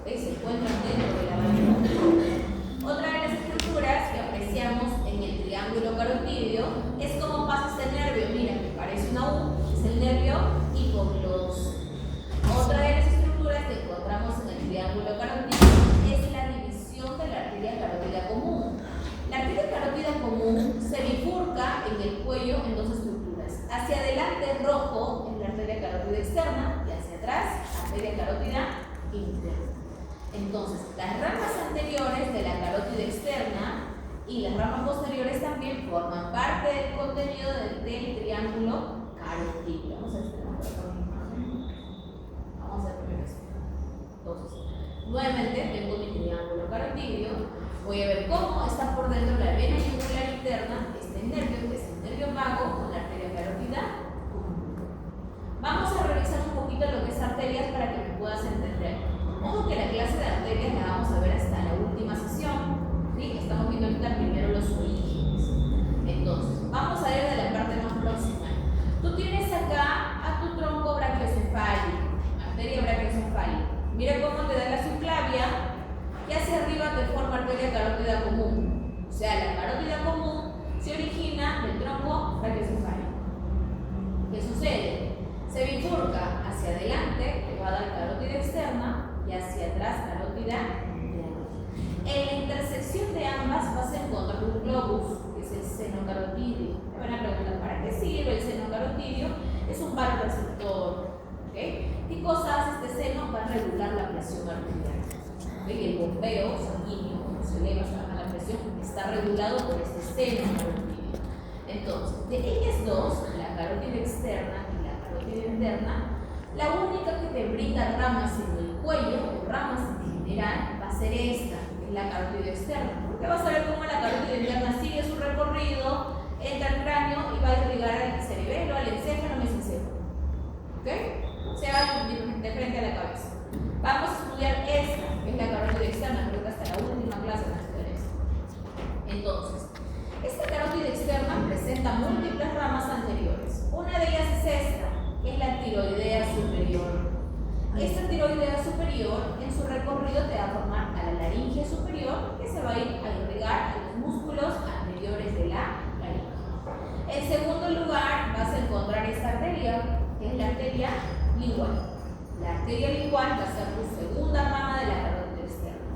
Se encuentran dentro de la vaina carotidia. Otra de las estructuras que apreciamos en el triángulo carotidio es cómo pasa este nervio. Mira, que parece una U, es el nervio hipogloso. Otra de las estructuras que encontramos en el triángulo carotidio es la división de la arteria carótida común. La arteria carótida común se bifurca en el cuello en dos estructuras. Hacia adelante, rojo, es la arteria carótida externa, y hacia atrás, arteria carótida interna. Entonces, las ramas anteriores de la carótida externa y las ramas posteriores también forman parte del contenido del triángulo carotidio. Vamos a ver primero esto. Entonces, nuevamente tengo mi triángulo carotidio. Voy a ver cómo está por dentro la vena yugular interna, este nervio, que es el nervio vago, con la arteria carótida. Vamos a revisar un poquito lo que es arterias para que me puedas entender. Ojo que la clase de arterias la vamos a ver hasta la última sesión. ¿Sí? Estamos viendo ahorita primero los orígenes. Entonces, vamos a ir de la parte más próxima. Tú tienes acá a tu tronco brachiocefálico, arteria brachiocefálica. Mira cómo te da la subclavia y hacia arriba te forma arteria carótida común. O sea, la carótida común se origina del tronco brachiocefálico. ¿Qué sucede? Se bifurca hacia adelante, te va a dar carótida externa, y hacia atrás carótida interna. En la intersección de ambas vas a encontrar un globus, que es el seno carotidio. Te van a preguntar para qué sirve el seno carotidio. Es un vasoreceptor. ¿Okay? ¿Qué cosa hace este seno? Va a regular la presión arterial. ¿Okay? Y el bombeo sanguíneo, cuando se eleva, se baja la presión, está regulado por este seno carotídeo. Entonces, de ellas dos, la carótida externa y la carótida interna, la única que te brinda ramas en el cuello, o ramas en general, va a ser esta, que es la carótida externa. Porque vas a ver cómo la carótida interna sigue su recorrido, entra al cráneo y va a irrigar al cerebelo, al encéfalo, mesencéfalo. ¿Ok? Se va de frente a la cabeza. Vamos a estudiar esta, que es la carótida externa, creo que hasta la última clase vamos a estudiar esta. Entonces, esta carótida externa presenta múltiples ramas anteriores. Una de ellas es esta, que es la tiroidea superior. Esta tiroidea superior, en su recorrido, te va a formar a la laringe superior, que se va a ir a irrigar a los músculos anteriores de la laringe. En segundo lugar, vas a encontrar esta arteria, que es la arteria lingual. La arteria lingual va a ser tu segunda rama de la carótida externa.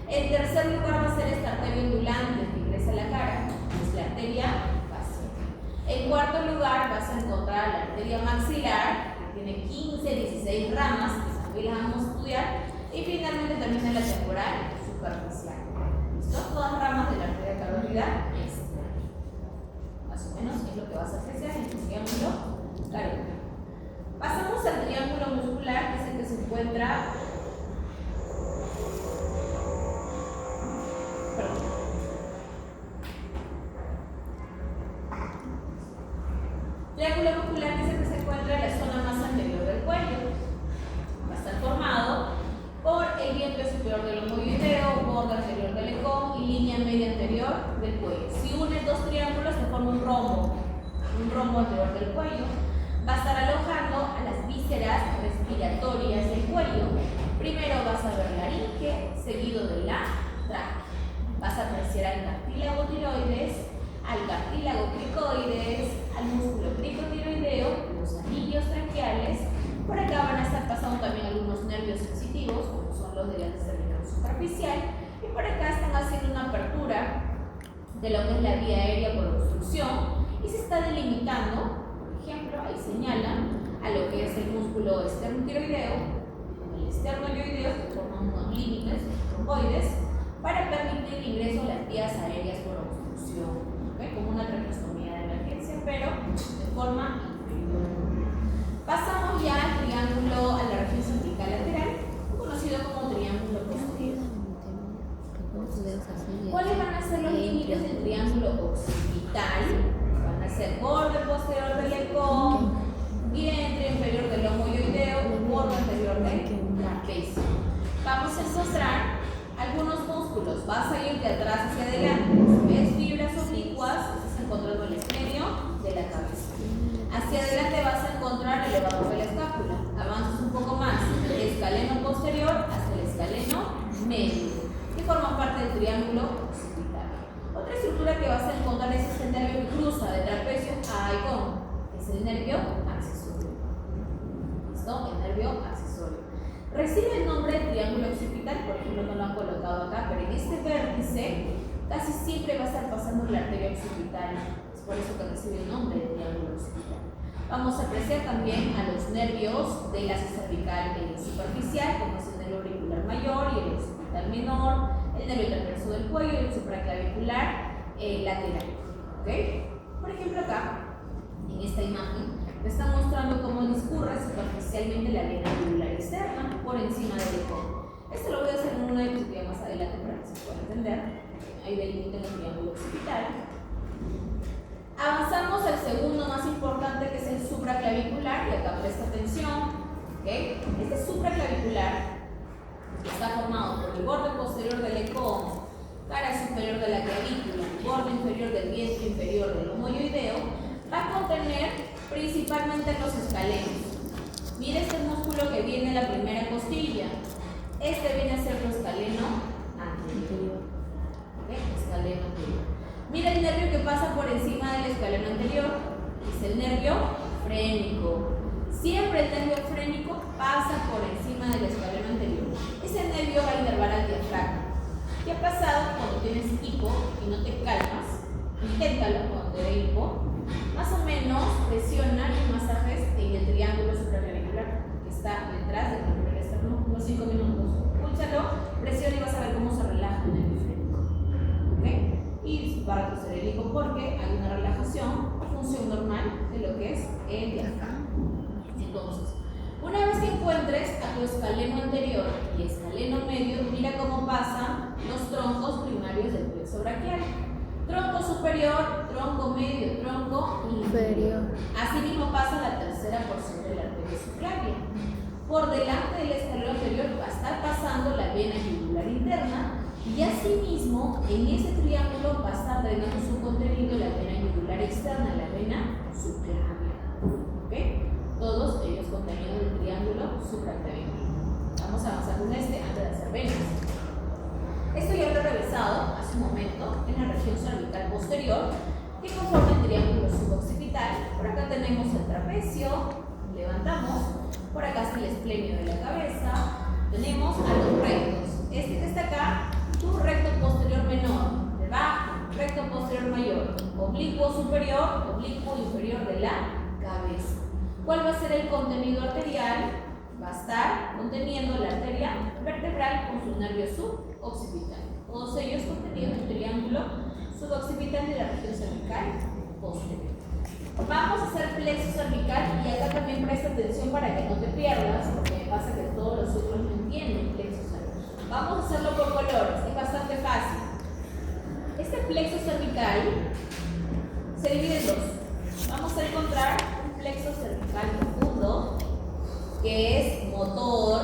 En tercer lugar va a ser esta arteria ondulante que ingresa a la cara, que es la arteria facial. En cuarto lugar vas a encontrar la arteria maxilar, que tiene 15, 16 ramas, que también las vamos a estudiar. Y finalmente termina la temporal superficial. ¿Listo? Todas ramas de la arteria carótida externa. Más o menos es lo que vas a apreciar en el triángulo carótido. Pasamos al triángulo muscular, que es el que se encuentra. Triángulo muscular, que es el que se encuentra en la zona más anterior del cuello. Va a estar formado por el vientre superior del homoideo, borde anterior del ecón y línea media anterior del cuello. Si unes dos triángulos, se forma un rombo anterior del cuello. Va a estar alojando a las vísceras respiratorias del cuello. Primero vas a ver laringe, seguido de la tráquea. Vas a apreciar al cartílago tiroides, al cartílago cricoides, al músculo cricotiroideo, los anillos traqueales. Por acá van a estar pasando también algunos nervios sensitivos, como son los de la cervical superficial. Y por acá están haciendo una apertura de lo que es la vía aérea por obstrucción y se está delimitando. Por ejemplo, ahí señalan a lo que es el músculo esternotiroideo, el esternoioideo, que forman unos límites, tromboides, para permitir el ingreso a las vías aéreas por obstrucción, ¿okay? Como una traqueostomía de emergencia, pero de forma inferior. Pasamos ya al triángulo, a la región cervical lateral, conocido como triángulo posterior. ¿Cuáles van a ser los límites del triángulo occipital? Van a ser borde posterior del ecón, vientre inferior del homoioideo, borde anterior del trapecio. Vamos a encontrar algunos músculos. Vas a ir de atrás hacia adelante. ¿Ves fibras oblicuas? Estás encontrando el esclenio de la cabeza. Hacia adelante vas a encontrar el elevador de la escápula. Avanzas un poco más, el escaleno posterior hasta el escaleno medio, que forma parte del triángulo occipital. Otra estructura que vas a encontrar es este nervio que cruza de trapecio a icón, que es el nervio accesorio. ¿Listo? El nervio accesorio. Recibe el nombre de triángulo occipital, por ejemplo, no lo han colocado acá, pero en este vértice casi siempre va a estar pasando la arteria occipital. Es por eso que recibe el nombre de triángulo occipital. Vamos a apreciar también a los nervios del axe cervical superficial, como es el nervio auricular mayor y el occipital menor, el nervio transverso del cuello y el supraclavicular lateral. ¿Okay? Por ejemplo, acá, en esta imagen, me está mostrando cómo discurre superficialmente la vena auricular externa por encima del ecón. Esto lo voy a hacer en una diapositiva más adelante para que se pueda entender. Ahí delimito el triángulo occipital. Avanzamos al segundo más importante, que es el supraclavicular, y acá presta atención. ¿Okay? Este supraclavicular está formado por el borde posterior del ecón, cara superior de la clavícula, borde inferior del vientre inferior del homoioideo. Va a contener principalmente los escalenos. Mira este músculo que viene en la primera costilla. Este viene a ser tu escaleno anterior. ¿Okay? Escaleno anterior. Mira el nervio que pasa por encima del escaleno anterior. Es el nervio frénico. Siempre el nervio frénico pasa por encima del escaleno anterior. Ese nervio va a inervar al diafragma. ¿Qué ha pasado cuando tienes hipo y no te calmas? Inténtalo cuando te dé hipo. Más o menos presiona y masajes en el triángulo supraclavicular que está detrás del triángulo externo unos 5 minutos. Púlsalo, presiona y vas porque hay una relajación, función normal de lo que es el diafragma. Entonces, una vez que encuentres a tu escaleno anterior y escaleno medio, mira cómo pasan los troncos primarios del plexo braquial. Tronco superior, tronco medio, tronco inferior. Asimismo pasa la tercera porción de la arteria subclavia. Por delante del escaleno anterior va a estar pasando la vena yugular interna y asimismo en ese triángulo va a estar drenando su contenido la vena yugular externa, la vena subclavia. ¿Ok? Todos ellos contenidos del triángulo supraclavicular. Vamos a avanzar con este antes de hacer venas. Esto ya lo he revisado hace un momento en la región cervical posterior que conforma el triángulo suboccipital. Por acá tenemos el trapecio, levantamos, por acá está el esplenio de la cabeza, tenemos a los rectos. Este que está acá, tu recto posterior menor, debajo, recto posterior mayor, oblicuo superior, oblicuo inferior de la cabeza. ¿Cuál va a ser el contenido arterial? Va a estar conteniendo la arteria vertebral con su nervio suboccipital. Todos ellos contenidos en el triángulo suboccipital de la región cervical posterior. Vamos a hacer plexo cervical y acá también presta atención para que no te pierdas, porque me pasa que todos los otros no entienden plexo cervical. Vamos a hacerlo por colores, es bastante fácil. Este plexo cervical se divide en dos. Vamos a encontrar un plexo cervical profundo que es motor.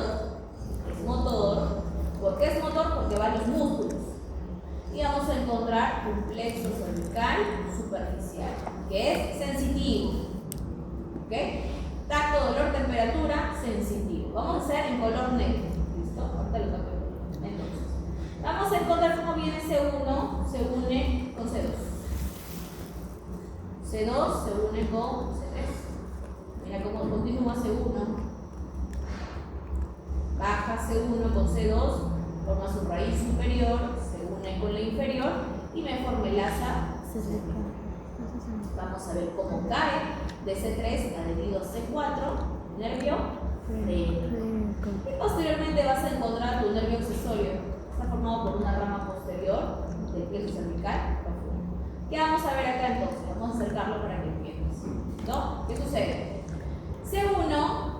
¿Por qué es motor? Porque va a los músculos. Y vamos a encontrar un plexo cervical superficial, que es sensitivo. ¿Ok? Tacto, dolor, temperatura, sensitivo. Vamos a hacer en color negro. ¿Listo? Ahorita lo toco. Entonces, vamos a encontrar cómo viene C1, se une con C2. C2 se une con C3. Mira cómo continúa C1. Baja C1 con C2, forma su raíz superior, se une con la inferior y me forma el asa C4. Vamos a ver cómo cae de C3 adherido a C4, nervio frénico. Y posteriormente vas a encontrar tu nervio accesorio. Está formado por una rama posterior del plexo cervical profundo. ¿Qué vamos a ver acá entonces? Vamos a acercarlo para que entiendas. ¿No? ¿Qué sucede? C1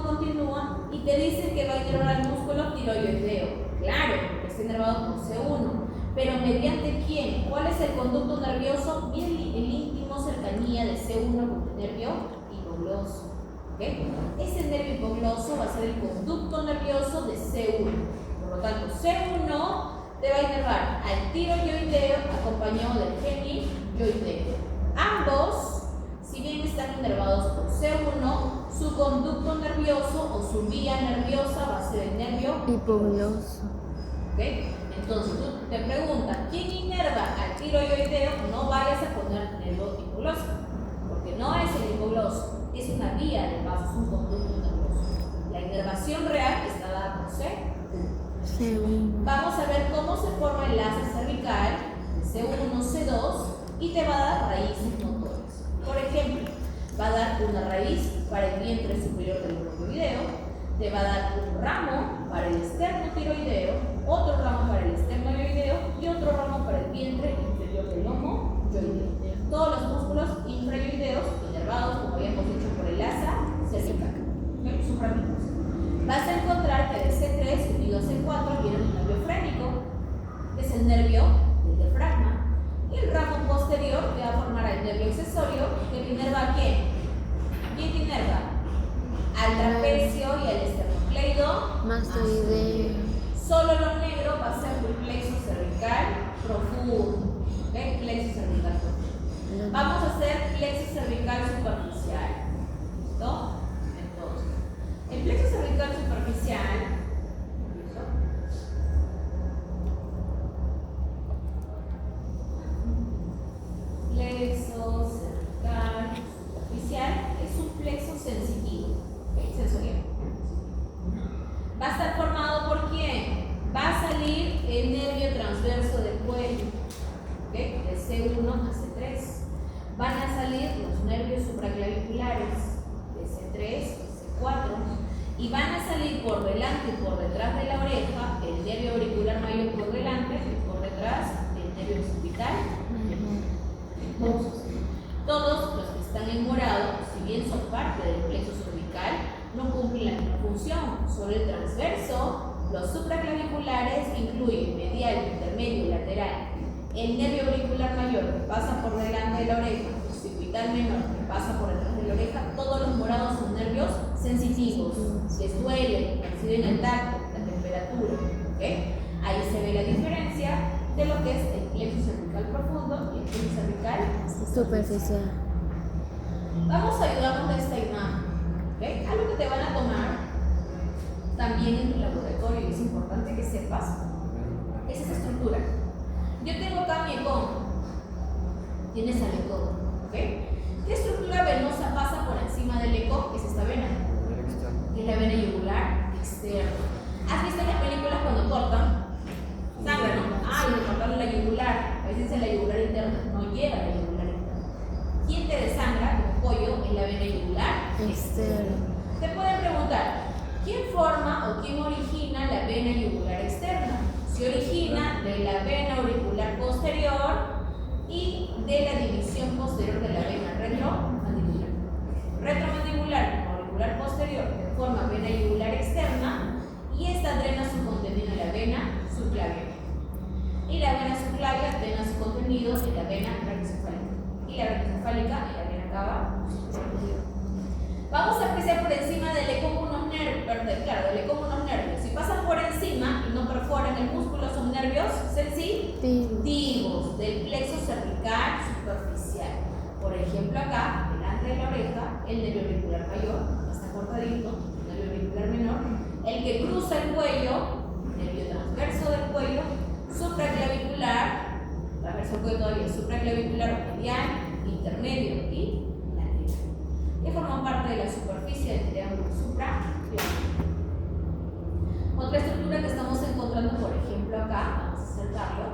continúa y te dice que va a inervar el músculo tiroideo. Claro, porque está inervado por C1. Pero ¿mediante quién? ¿Cuál es el conducto nervioso? Bien, el íntimo cercanía de C1 con el nervio hipogloso. ¿Okay? Ese nervio hipogloso va a ser el conducto nervioso de C1. Por lo tanto, C1 te va a inervar al tiroideo acompañado del genioideo. Ambos, si bien están inervados por C1, su conducto nervioso o su vía nerviosa va a ser el nervio hipogloso. ¿Okay? Entonces tú te preguntas, ¿quién inerva al tiroideo? No vayas a poner nervio hipogloso, porque no es el hipogloso, es una vía de paso, es un conducto nervioso. La inervación real está dada por C1. Vamos a ver cómo se forma el asa cervical, C1, C2, y te va a dar raíces motores. Por ejemplo, va a dar una raíz para el vientre superior del broncoideo, te va a dar un ramo para el esternotiroideo, otro ramo para el esternoioideo y otro ramo para el vientre inferior del homoyoideo. Todos los músculos infrayoideos inervados, como habíamos dicho, por el asa cervical. Vas a encontrar que de C3 unido a C4 viene el nervio frénico, que es el nervio del diafragma. Y el ramo posterior que va a formar el nervio accesorio, que inerva a quién? ¿Quién te inerva? Al trapecio y al esternocleidomastoideo. Solo lo negro va a ser tu plexo cervical profundo. ¿Okay? Plexo cervical profundo. Vamos a hacer plexo cervical superficial. ¿Listo? Entonces, el plexo cervical superficial. Plexo cervical superficial es un plexo sensitivo, sensorial. Va a estar formado por quién? Va a salir el nervio transverso del cuello, ¿okay? De C1 a C3. Van a salir los nervios supraclaviculares de C3 a C4 y van a salir por delante y por detrás de la oreja el nervio auricular mayor por delante y por detrás el nervio occipital. sobre el transverso. Los supraclaviculares incluyen medial, intermedio y lateral. El nervio auricular mayor, que pasa por delante de la oreja, occipital menor, que pasa por detrás de la oreja. Todos los morados son nervios sensitivos, les duelen, perciben el tacto, la temperatura. ¿Okay? Ahí se ve la diferencia de lo que es el plexo cervical profundo y el plexo cervical superficial. Vamos a ayudarnos de esta imagen. ¿Okay? Algo que te van a tomar también en tu laboratorio y es importante que sepas es esa estructura. Yo tengo acá mi ecón, tienes al ecón. ¿Okay? ¿Qué estructura venosa pasa por encima del ecón? Es esta vena, es la vena yugular externa. ¿Has visto en las películas cuando cortan? Sangre, ¿no? Ah, y me cortaron la yugular. A veces es la yugular interna, no llega a la yugular interna. ¿Quién te desangra como pollo en la vena yugular externa? Te pueden preguntar, ¿quién forma o quién origina la vena yugular externa? Se origina de la vena auricular posterior y de la división posterior de la vena retromandibular. Retromandibular, auricular posterior, forma vena yugular externa y esta drena su contenido en la vena subclavia. Y la vena subclavia drena su contenido en la vena brachiocefálica. Y la brachiocefálica en la vena cava. Vamos a apreciar por encima del ecón unos nervios, claro, del ecón unos nervios. Si pasan por encima y no perforan el músculo, son nervios sensitivos del plexo cervical superficial. Por ejemplo, acá, delante de la oreja, el nervio auricular mayor, está cortadito, el nervio auricular menor, el que cruza el cuello, nervio transverso del cuello, supraclavicular, transverso del cuello todavía, supraclavicular medial, intermedio y que forman parte de la superficie del triángulo supraclavicular. Otra estructura que estamos encontrando, por ejemplo, acá, vamos a acercarlo.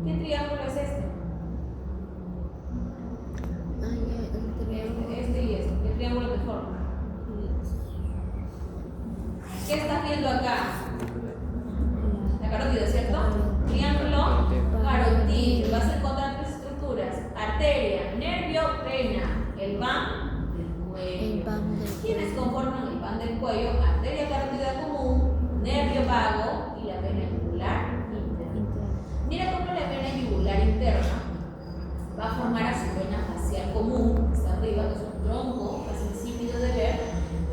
¿Qué triángulo es este? Este y este. ¿Qué triángulo te forma? ¿Qué estás viendo acá? La carótida, ¿cierto? Triángulo carotídeo. Vas a encontrar tres estructuras: arteria, nervio, vena. El pan del cuello. ¿Quiénes conforman el pan del cuello? Arteria carótida común, nervio vago y la vena yugular interna. Mira cómo la vena yugular interna va a formar a su vena facial común, que está arriba, que es un tronco casi insípido de ver,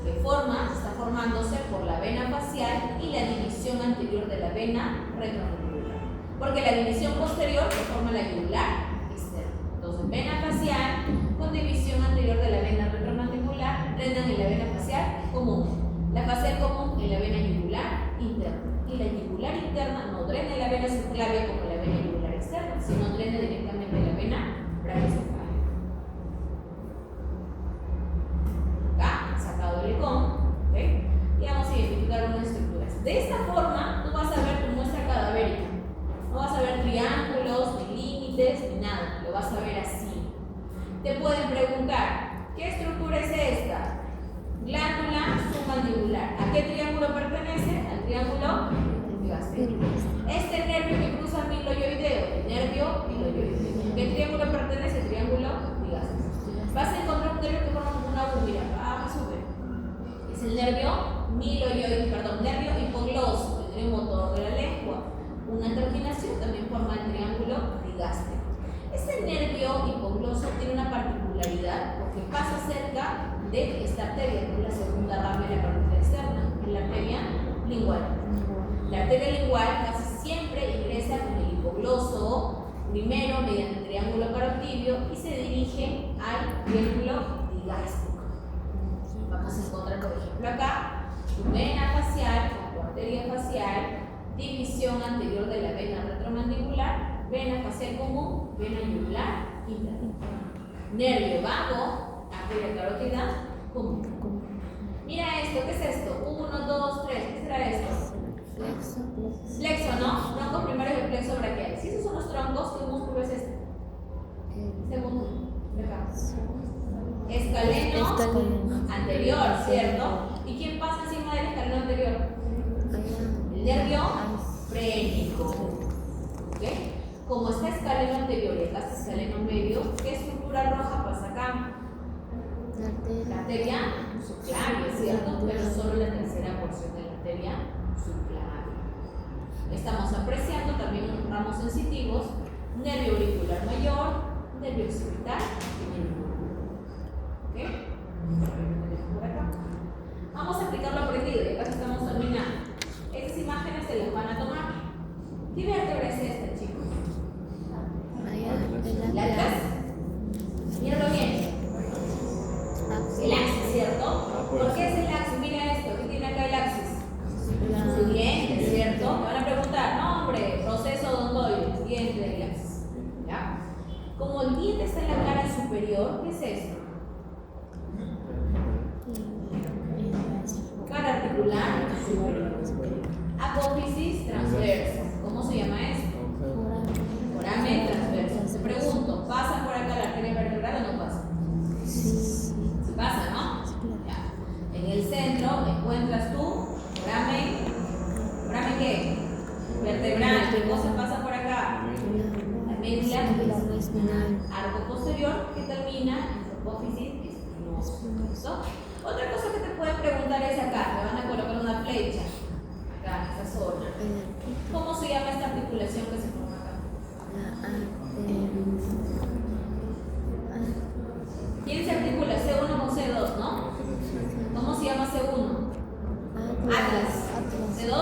que está formándose por la vena facial y la división anterior de la vena retromandibular. Porque la división posterior que forma la yugular externa. Entonces, vena facial con división anterior de la vena retromandibular, drenan en la vena facial común. La facial común en la vena yugular interna. Y la yugular interna no drena en la vena subclavia como la vena yugular externa, sino drena directamente en la vena brachiocefálica. Acá, sacado el ecón, ¿okay? Y vamos a identificar unas estructuras. De esta forma, tú vas a ver tu muestra cadavérica. No vas a ver triángulos, ni límites, ni nada. Lo vas a ver así. Te pueden preguntar, ¿qué estructura es esta? Glándula submandibular. ¿A qué triángulo pertenece? Al triángulo epigastrio. Este nervio que cruza el miloioideo, el nervio miloioideo. ¿Qué triángulo pertenece? El triángulo epigastrio. Vas a encontrar un nervio que forma como una búlgara. Baja, sube. Es el nervio nervio hipogloso, el nervio motor de la lengua. Una terminación también forma el triángulo epigastrio. Este nervio hipogloso tiene una particularidad porque pasa cerca de esta arteria, que es la segunda rama de la carótida externa, en la arteria lingual. La arteria lingual casi siempre ingresa con el hipogloso primero mediante el triángulo carotídeo y se dirige al triángulo digástrico. Vamos a encontrar, por ejemplo, acá tu vena facial o tu arteria facial, división anterior de la vena retromandibular, vena facial común, vena yugular interna. Nervio vago, arteria carótida común. Mira esto, ¿qué es esto? 1, 2, 3, ¿qué será esto? Plexo, ¿no? Troncos primarios del plexo braquial. Si esos son los troncos, ¿qué músculo es este? Este músculo, de acá. Escaleno anterior, ¿cierto? ¿Y quién pasa encima del escaleno anterior? El nervio frénico. ¿Ok? Como está escaleno anterior y acá está escaleno medio, ¿qué estructura roja pasa acá? La arteria subclavia, ¿cierto? Pero solo la tercera porción de la arteria subclaviana. Estamos apreciando también unos ramos sensitivos, nervio auricular mayor, nervio occipital y nervio ocular. ¿Ok? Por acá. Vamos a aplicar lo aprendido y acá estamos terminando. Estas imágenes se las van a tomar. ¿Qué vértebra es esta, chicos? ¿La atlas? Míralo bien. El axis, ¿cierto? ¿Por qué es el axis? Mira esto, ¿qué tiene acá el axis? Su diente, ¿cierto? Me van a preguntar, nombre, proceso odontoide, diente del axis. ¿Ya? Como el diente está en la cara superior, ¿qué es esto? Cara articular superior. Apófisis transversa. ¿Cómo se llama esto? Foramen transverso. Te pregunto, ¿pasa por acá la arteria vertebral o no pasa? Sí pasa, ¿no? Ya. En el centro encuentras tú foramen. ¿Foramen qué? Vertebral. ¿Qué cosa pasa por acá? La médula espinal. Arco posterior que termina en apófisis espinoso. ¿Listo? Otra cosa que te pueden preguntar es acá. Te van a colocar una flecha. Acá, en esta zona. ¿Cómo se llama esta articulación que se forma acá? ¿Quién se articula? C1 con C2, ¿no? ¿Cómo se llama C1? Atlas. C2?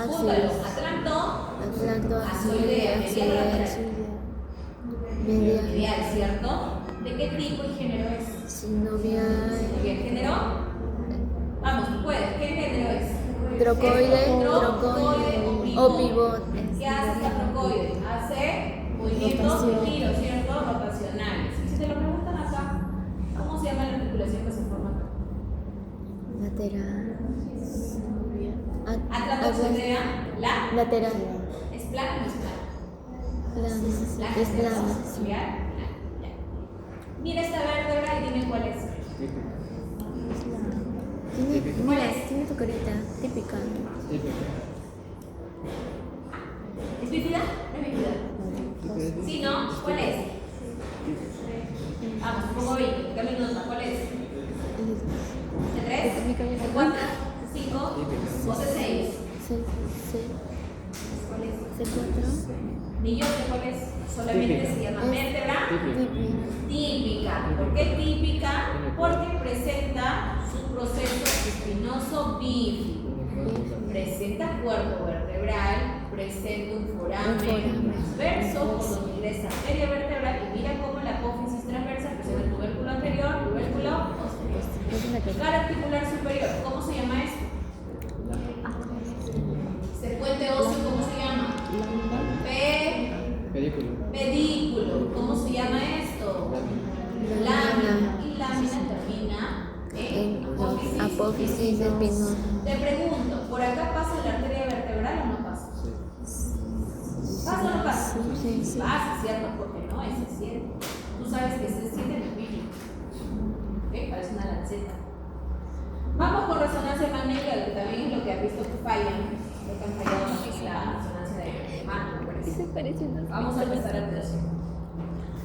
Júntalo. Atlanto. Azoidea. Medial, ¿cierto? ¿De qué tipo y género es? Sinovial. ¿Género? Vamos, tú puedes. ¿Qué género es? Trocoide o pivot. ¿Qué hace esta trocoide? Hace movimientos de giro, ¿cierto? Rotacionales. Y si te lo preguntan acá, ¿cómo se llama la articulación que se forma acá? Lateral. Atlantoazoidea, la Lateral. ¿es plana o no es plana? Plana. Es plana. ¿Ya? Mira esta vértebra y dime cuál es. Tiene tu carita típica. ¿Es bífida? ¿No es bífida? ¿Sí, no? ¿Cuál es? Vamos, un poco bien. ¿Qué minuto? ¿Cuál es? ¿C3? ¿C4? ¿C5? ¿O C6? ¿Cuál es? C4. Ni yo sé cuál es. Solamente se llama vértebra típica. ¿Por qué típica? Porque presenta su proceso espinoso bífido. Presenta cuerpo vertebral, presenta un foramen transverso por donde ingresa arteria vertebral y mira cómo la apófisis transversa presenta el tubérculo anterior, tubérculo posterior. Cara articular superior, ¿cómo se llama esto? Secuente óseo, ¿cómo se llama? Pedículo. ¿Cómo se llama esto? Lámina. Y lámina termina en apófisis espinosa. Te pregunto, ¿por acá pasa la arteria vertebral o no pasa? ¿Pasa o no pasa? Sí. Pasa, ¿cierto? Porque no es C7. Tú sabes que C7 es bíblico. ¿Ok? Parece una lanceta. Vamos con resonancia magnética, que también es lo que has visto que fallan. Lo que han fallado es la resonancia de mano, me parece. Vamos a empezar a traducir.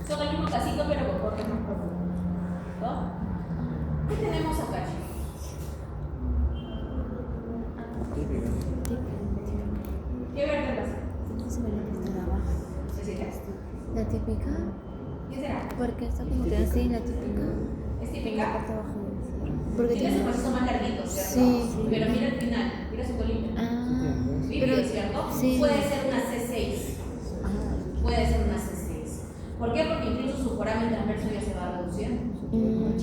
Son el mismo casito, pero con cortes más profundos. ¿No? ¿Qué tenemos acá, chicos? ¿Qué vértebras? La típica. ¿Qué será? Porque está como que así, la típica. ¿Es típica? Porque Tiene su proceso más larguito, ¿cierto? Sí. Pero mira el final, mira su colita. Bífido, ¿cierto? Sí. Puede ser una C6. Puede ser una C6. ¿Por qué? Porque incluso su foramen transverso ya se va reduciendo.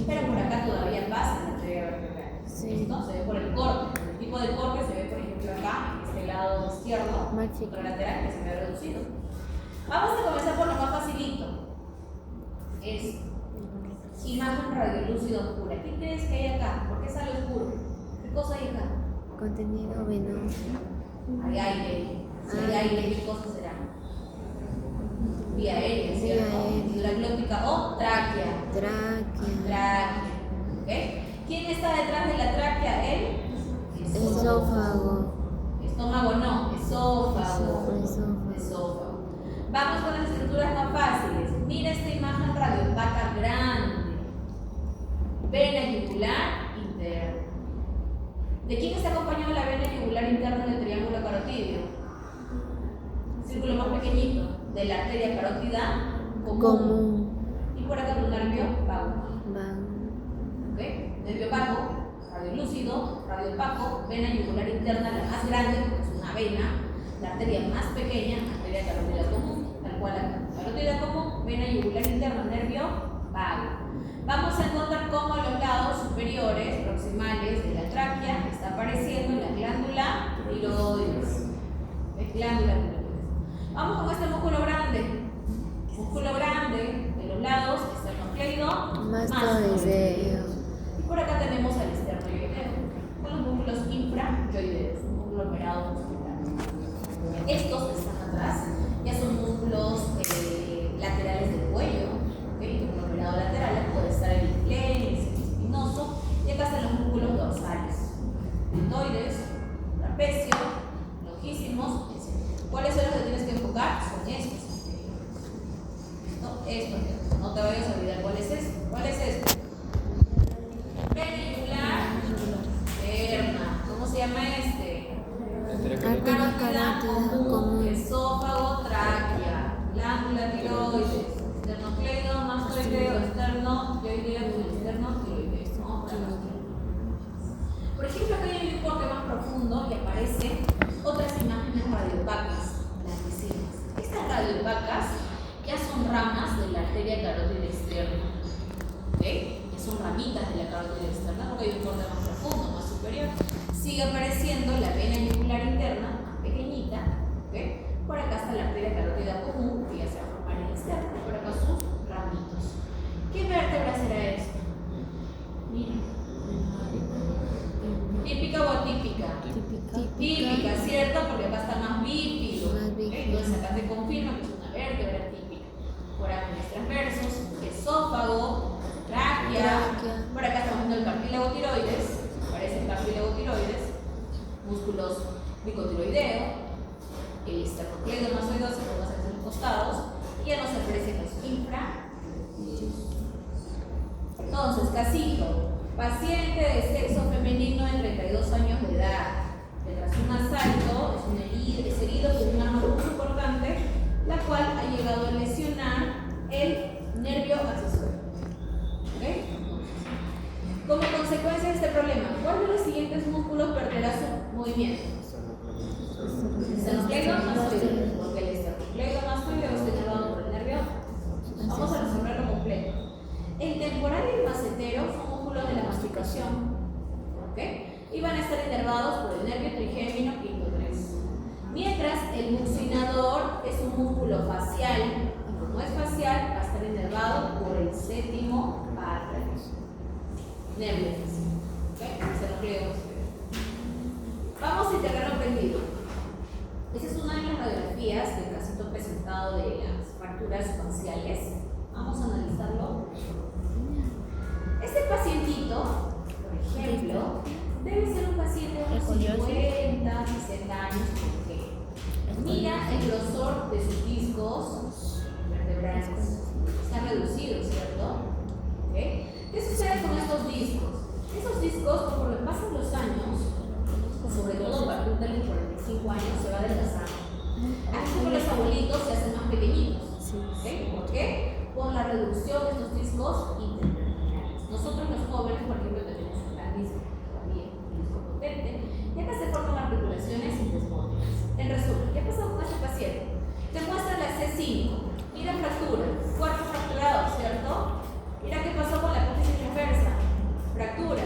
Pero por acá todavía pasa la arteria vertebral. Sí. ¿Listo? Se ve por el corte. El tipo de corte se ve, por ejemplo, acá, en este lado izquierdo, lateral, que se ve reducido. Vamos a comenzar por lo más facilito. Es imagen radiolúcida oscura. ¿Qué crees que hay acá? ¿Por qué sale oscuro? ¿Qué cosa hay acá? Contenido venoso. Hay aire. Si hay aire, ¿qué cosa será? Vía aérea, ¿cierto? La glótica o tráquea. Tráquea. ¿Ok? ¿Quién está detrás de la tráquea? El Esófago. Estómago no, esófago. Esófago. Vamos con las estructuras más fáciles. Mira esta imagen radio, vaca grande. Vena yugular interna. ¿De quién está carotidio. Círculo más pequeñito de la arteria carótida común. Común. Y por acá tu nervio vago. Van. ¿Ok? Nervio vago, radiolúcido, radiopaco, vena yugular interna, la más grande, porque es una vena, la arteria más pequeña, arteria carótida común, tal cual acá. Carótida común, vena yugular interna, nervio vago. Vamos a encontrar cómo a los lados superiores, proximales de la tráquea, está apareciendo la glándula tiroides. ¿Ves? Glándula tiroides. Vamos con este músculo grande. Músculo grande de los lados, esternocleido, Mastoideo. y por acá tenemos al esternoideo, con los músculos infrayoideos, un conglomerado muscular. Estos que están atrás ya son músculos laterales del cuello, ¿okay? El conglomerado lateral puede estar el isquien, el semiespinoso, y acá están los músculos dorsales, deltoides, trapecio, longísimos, etc. ¿Cuáles son los que tienes que enfocar? Son estos. Esto, no te vayas a olvidar cuál es esto. ¿Cuál es esto? Venicular externa. ¿Cómo se llama este? Arteria carótida común. Esófago, tráquea, glándula tiroides, esternocleido, mastoideo, esternoyoideo, esternotiroideo. ¿No? Por ejemplo, acá hay un corte más profundo y aparecen otras imágenes radiopacas, blanquecinas. Estas radiopacas ya son ramas de la arteria carótida externa, ¿ok? Ya son ramitas de la carótida externa porque hay un corte más profundo, más superior. Sigue apareciendo la vena yugular interna, más pequeñita, ¿ok? Por acá está la arteria carótida común, que ya se va a formar en externa, por acá sus ramitos. ¿Qué vértebra será esta? Mira. ¿Típica o atípica? Típica, ¿cierto? Porque acá está más bífido. ¿Okay? Entonces acá se confirma que es una vértebra típica. Por acá los transversos, esófago, tráquea. Por acá estamos viendo el cartílago tiroides, aparece el cartílago tiroides, músculos bicotiroideo, el esternocleido mastoideo, se pueden hacer los costados, y ya nos aparecen los infra. Entonces, casito, paciente de sexo femenino de 32 años de edad, que tras un asalto es herido por un arma muy importante, la cual ha llegado a lesionar el nervio accesorio. ¿Okay? Como consecuencia de este problema, ¿cuál de los siguientes músculos perderá su movimiento? Esternocleido mastoideo, porque el esternocleido mastoideo está inervado por el nervio. Vamos a resolverlo completo. El temporal y el macetero son músculos de la masticación, ¿okay? Y van a estar inervados por el nervio trigémino quinto 3. Mientras el buccinador es un músculo facial, y como es facial, va a estar inervado por el séptimo párrafo. Nervio facial. ¿Okay? Se lo creo. Vamos a integrar lo aprendido. Esa es una de las radiografías del casito presentado de las fracturas faciales. Vamos a analizarlo. Este pacientito, por ejemplo, debe ser un paciente de unos 50, 60 años. Mira el grosor de sus discos vertebrales. Está reducido, ¿cierto? ¿Okay? ¿Qué sucede con estos discos? Esos discos, conforme pasan los años, sobre todo a partir de los 45 años, se va adelgazando. Aquí como los abuelitos se hacen más pequeñitos. ¿Okay? ¿Por qué? Por la reducción de estos discos interterminales. Nosotros los jóvenes, por ejemplo, tenemos un gran disco todavía, un disco potente, y acá se forman articulaciones intesmóticas. En resumen, ¿qué pasa con este paciente? Te muestra la C5, mira fractura, cuerpo fracturado, ¿cierto? Mira qué pasó con la apófisis transversa, fractura.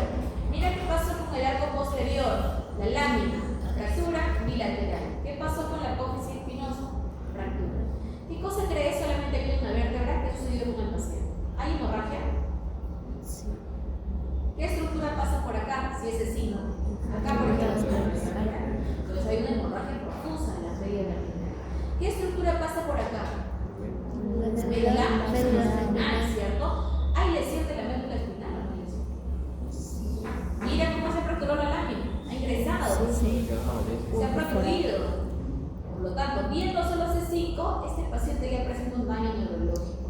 Mira qué pasó con el arco posterior, la lámina, fractura bilateral. ¿Qué pasó con la apófisis espinosa? Fractura. ¿Qué cosa cree solamente aquí una vértebra? ¿Qué sucedió con el paciente? ¿Hay hemorragia? Sí. ¿Qué estructura pasa por acá? Si es C5. Acá, por ejemplo, entonces hay una hemorragia profusa en la arteria vertebral. ¿Qué estructura pasa por acá? Médula espinal, ¿cierto? ¿Hay lesión de la médula espinal o no hay lesión? Mira cómo se fracturó la lámina. Ha ingresado. Se ha fracturado. Por lo tanto, viendo solo C5, este paciente ya presenta un daño neurológico.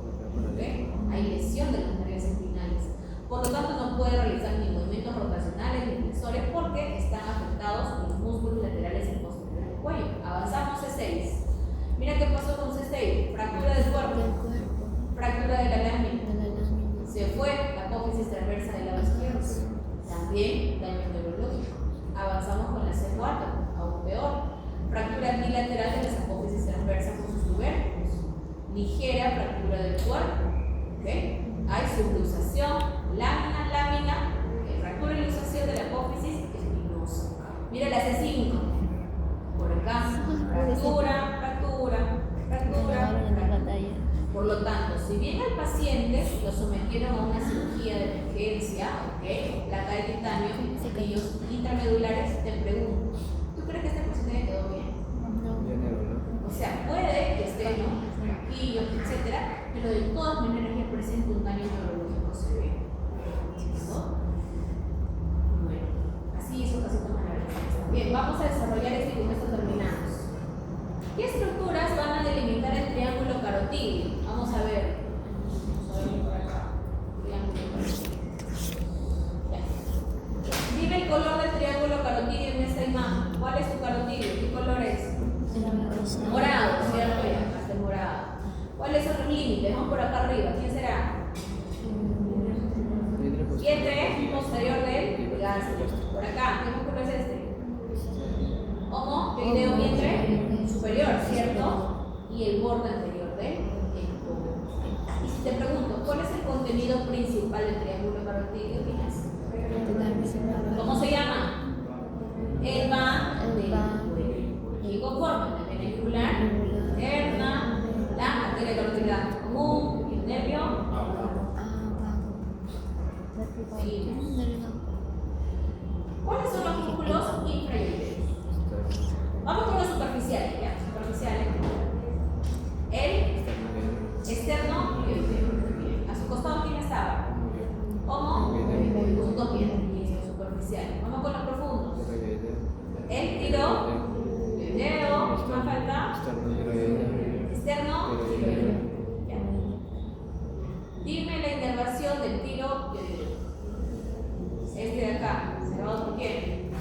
¿Okay? Hay lesión de los nervios espinales. Por lo tanto, no puede realizar ni movimientos rotacionales ni flexores porque están afectados por los músculos laterales y posteriores del cuerpo. bien daño neurológico. Avanzamos con la C4, aún peor. Fractura bilateral de las apófisis transversas con sus tubérculos. Ligera fractura del cuerpo. ¿Okay? Hay subluxación, lámina, fractura y luxación de la apófisis espinosa. Mira la C5. Por acá, fractura. Por lo tanto, si bien al paciente lo sometieron a una cirugía de emergencia, ¿okay? Placa de titanio y cepillos intramedulares, te pregunto, ¿tú crees que este paciente quedó bien? No. O sea, puede que esté, ¿no? Tranquillo, etcétera, pero de todas maneras le presenta un daño neurológico severo. ¿Listo? Bueno, así son casitas maravillosas. Bien, vamos a desarrollar este y con esto terminamos. ¿Qué estructuras van a delimitar el triángulo carotídeo? Vamos a ver. Por acá. Triángulo carotídeo. Ya. Dime el color del triángulo carotídeo en esta imagen. ¿Cuál es su carotídeo? ¿Qué color es? Morado, ¿cierto? Ya, hasta el morado. ¿Cuáles son los límites? Vamos por acá arriba. ¿Quién será? Vientre posterior del gástrico. Por acá, ¿qué músculo es este? Homo, yo ideo vientre superior, ¿cierto? Y el borde anterior del estómago. Y si te pregunto, ¿cuál es el contenido principal del triángulo carotídeo? ¿Cómo se llama? El y conforma la vena yugular interna, la arteria carotídea común y el nervio. Seguimos. ¿Cuáles son los músculos infrayugureros? Vamos con los superficiales, ¿ya? Superficiales. El externo y el interno. A su costado, ¿quién estaba? Homo, con dos piernas, superficiales. Vamos con los profundos. El tiro, el dedo, ¿más falta? Externo, ya. Dime la inervación del tiro y el dedo. Este de acá, ¿cerrado por quién?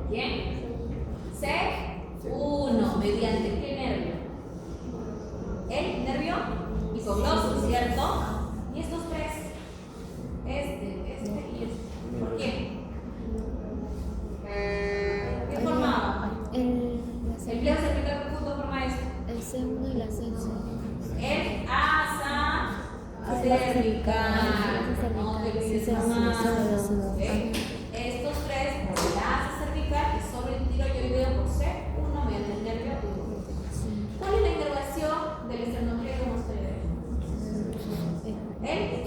¿Quién? C1, mediante qué nervio? El nervio hipogloso, ¿cierto? Y estos tres, este y este. ¿Por qué? ¿Qué formaba? El pliegue cervical profundo forma esto. El segundo y la sexta. El asa cervical. No te olvides más. Estos tres, el asa cervical y sobre el tiroideo por C1 mediante el nervio hipogloso. ¿Cuál es la inervación del esternocleido posterior? El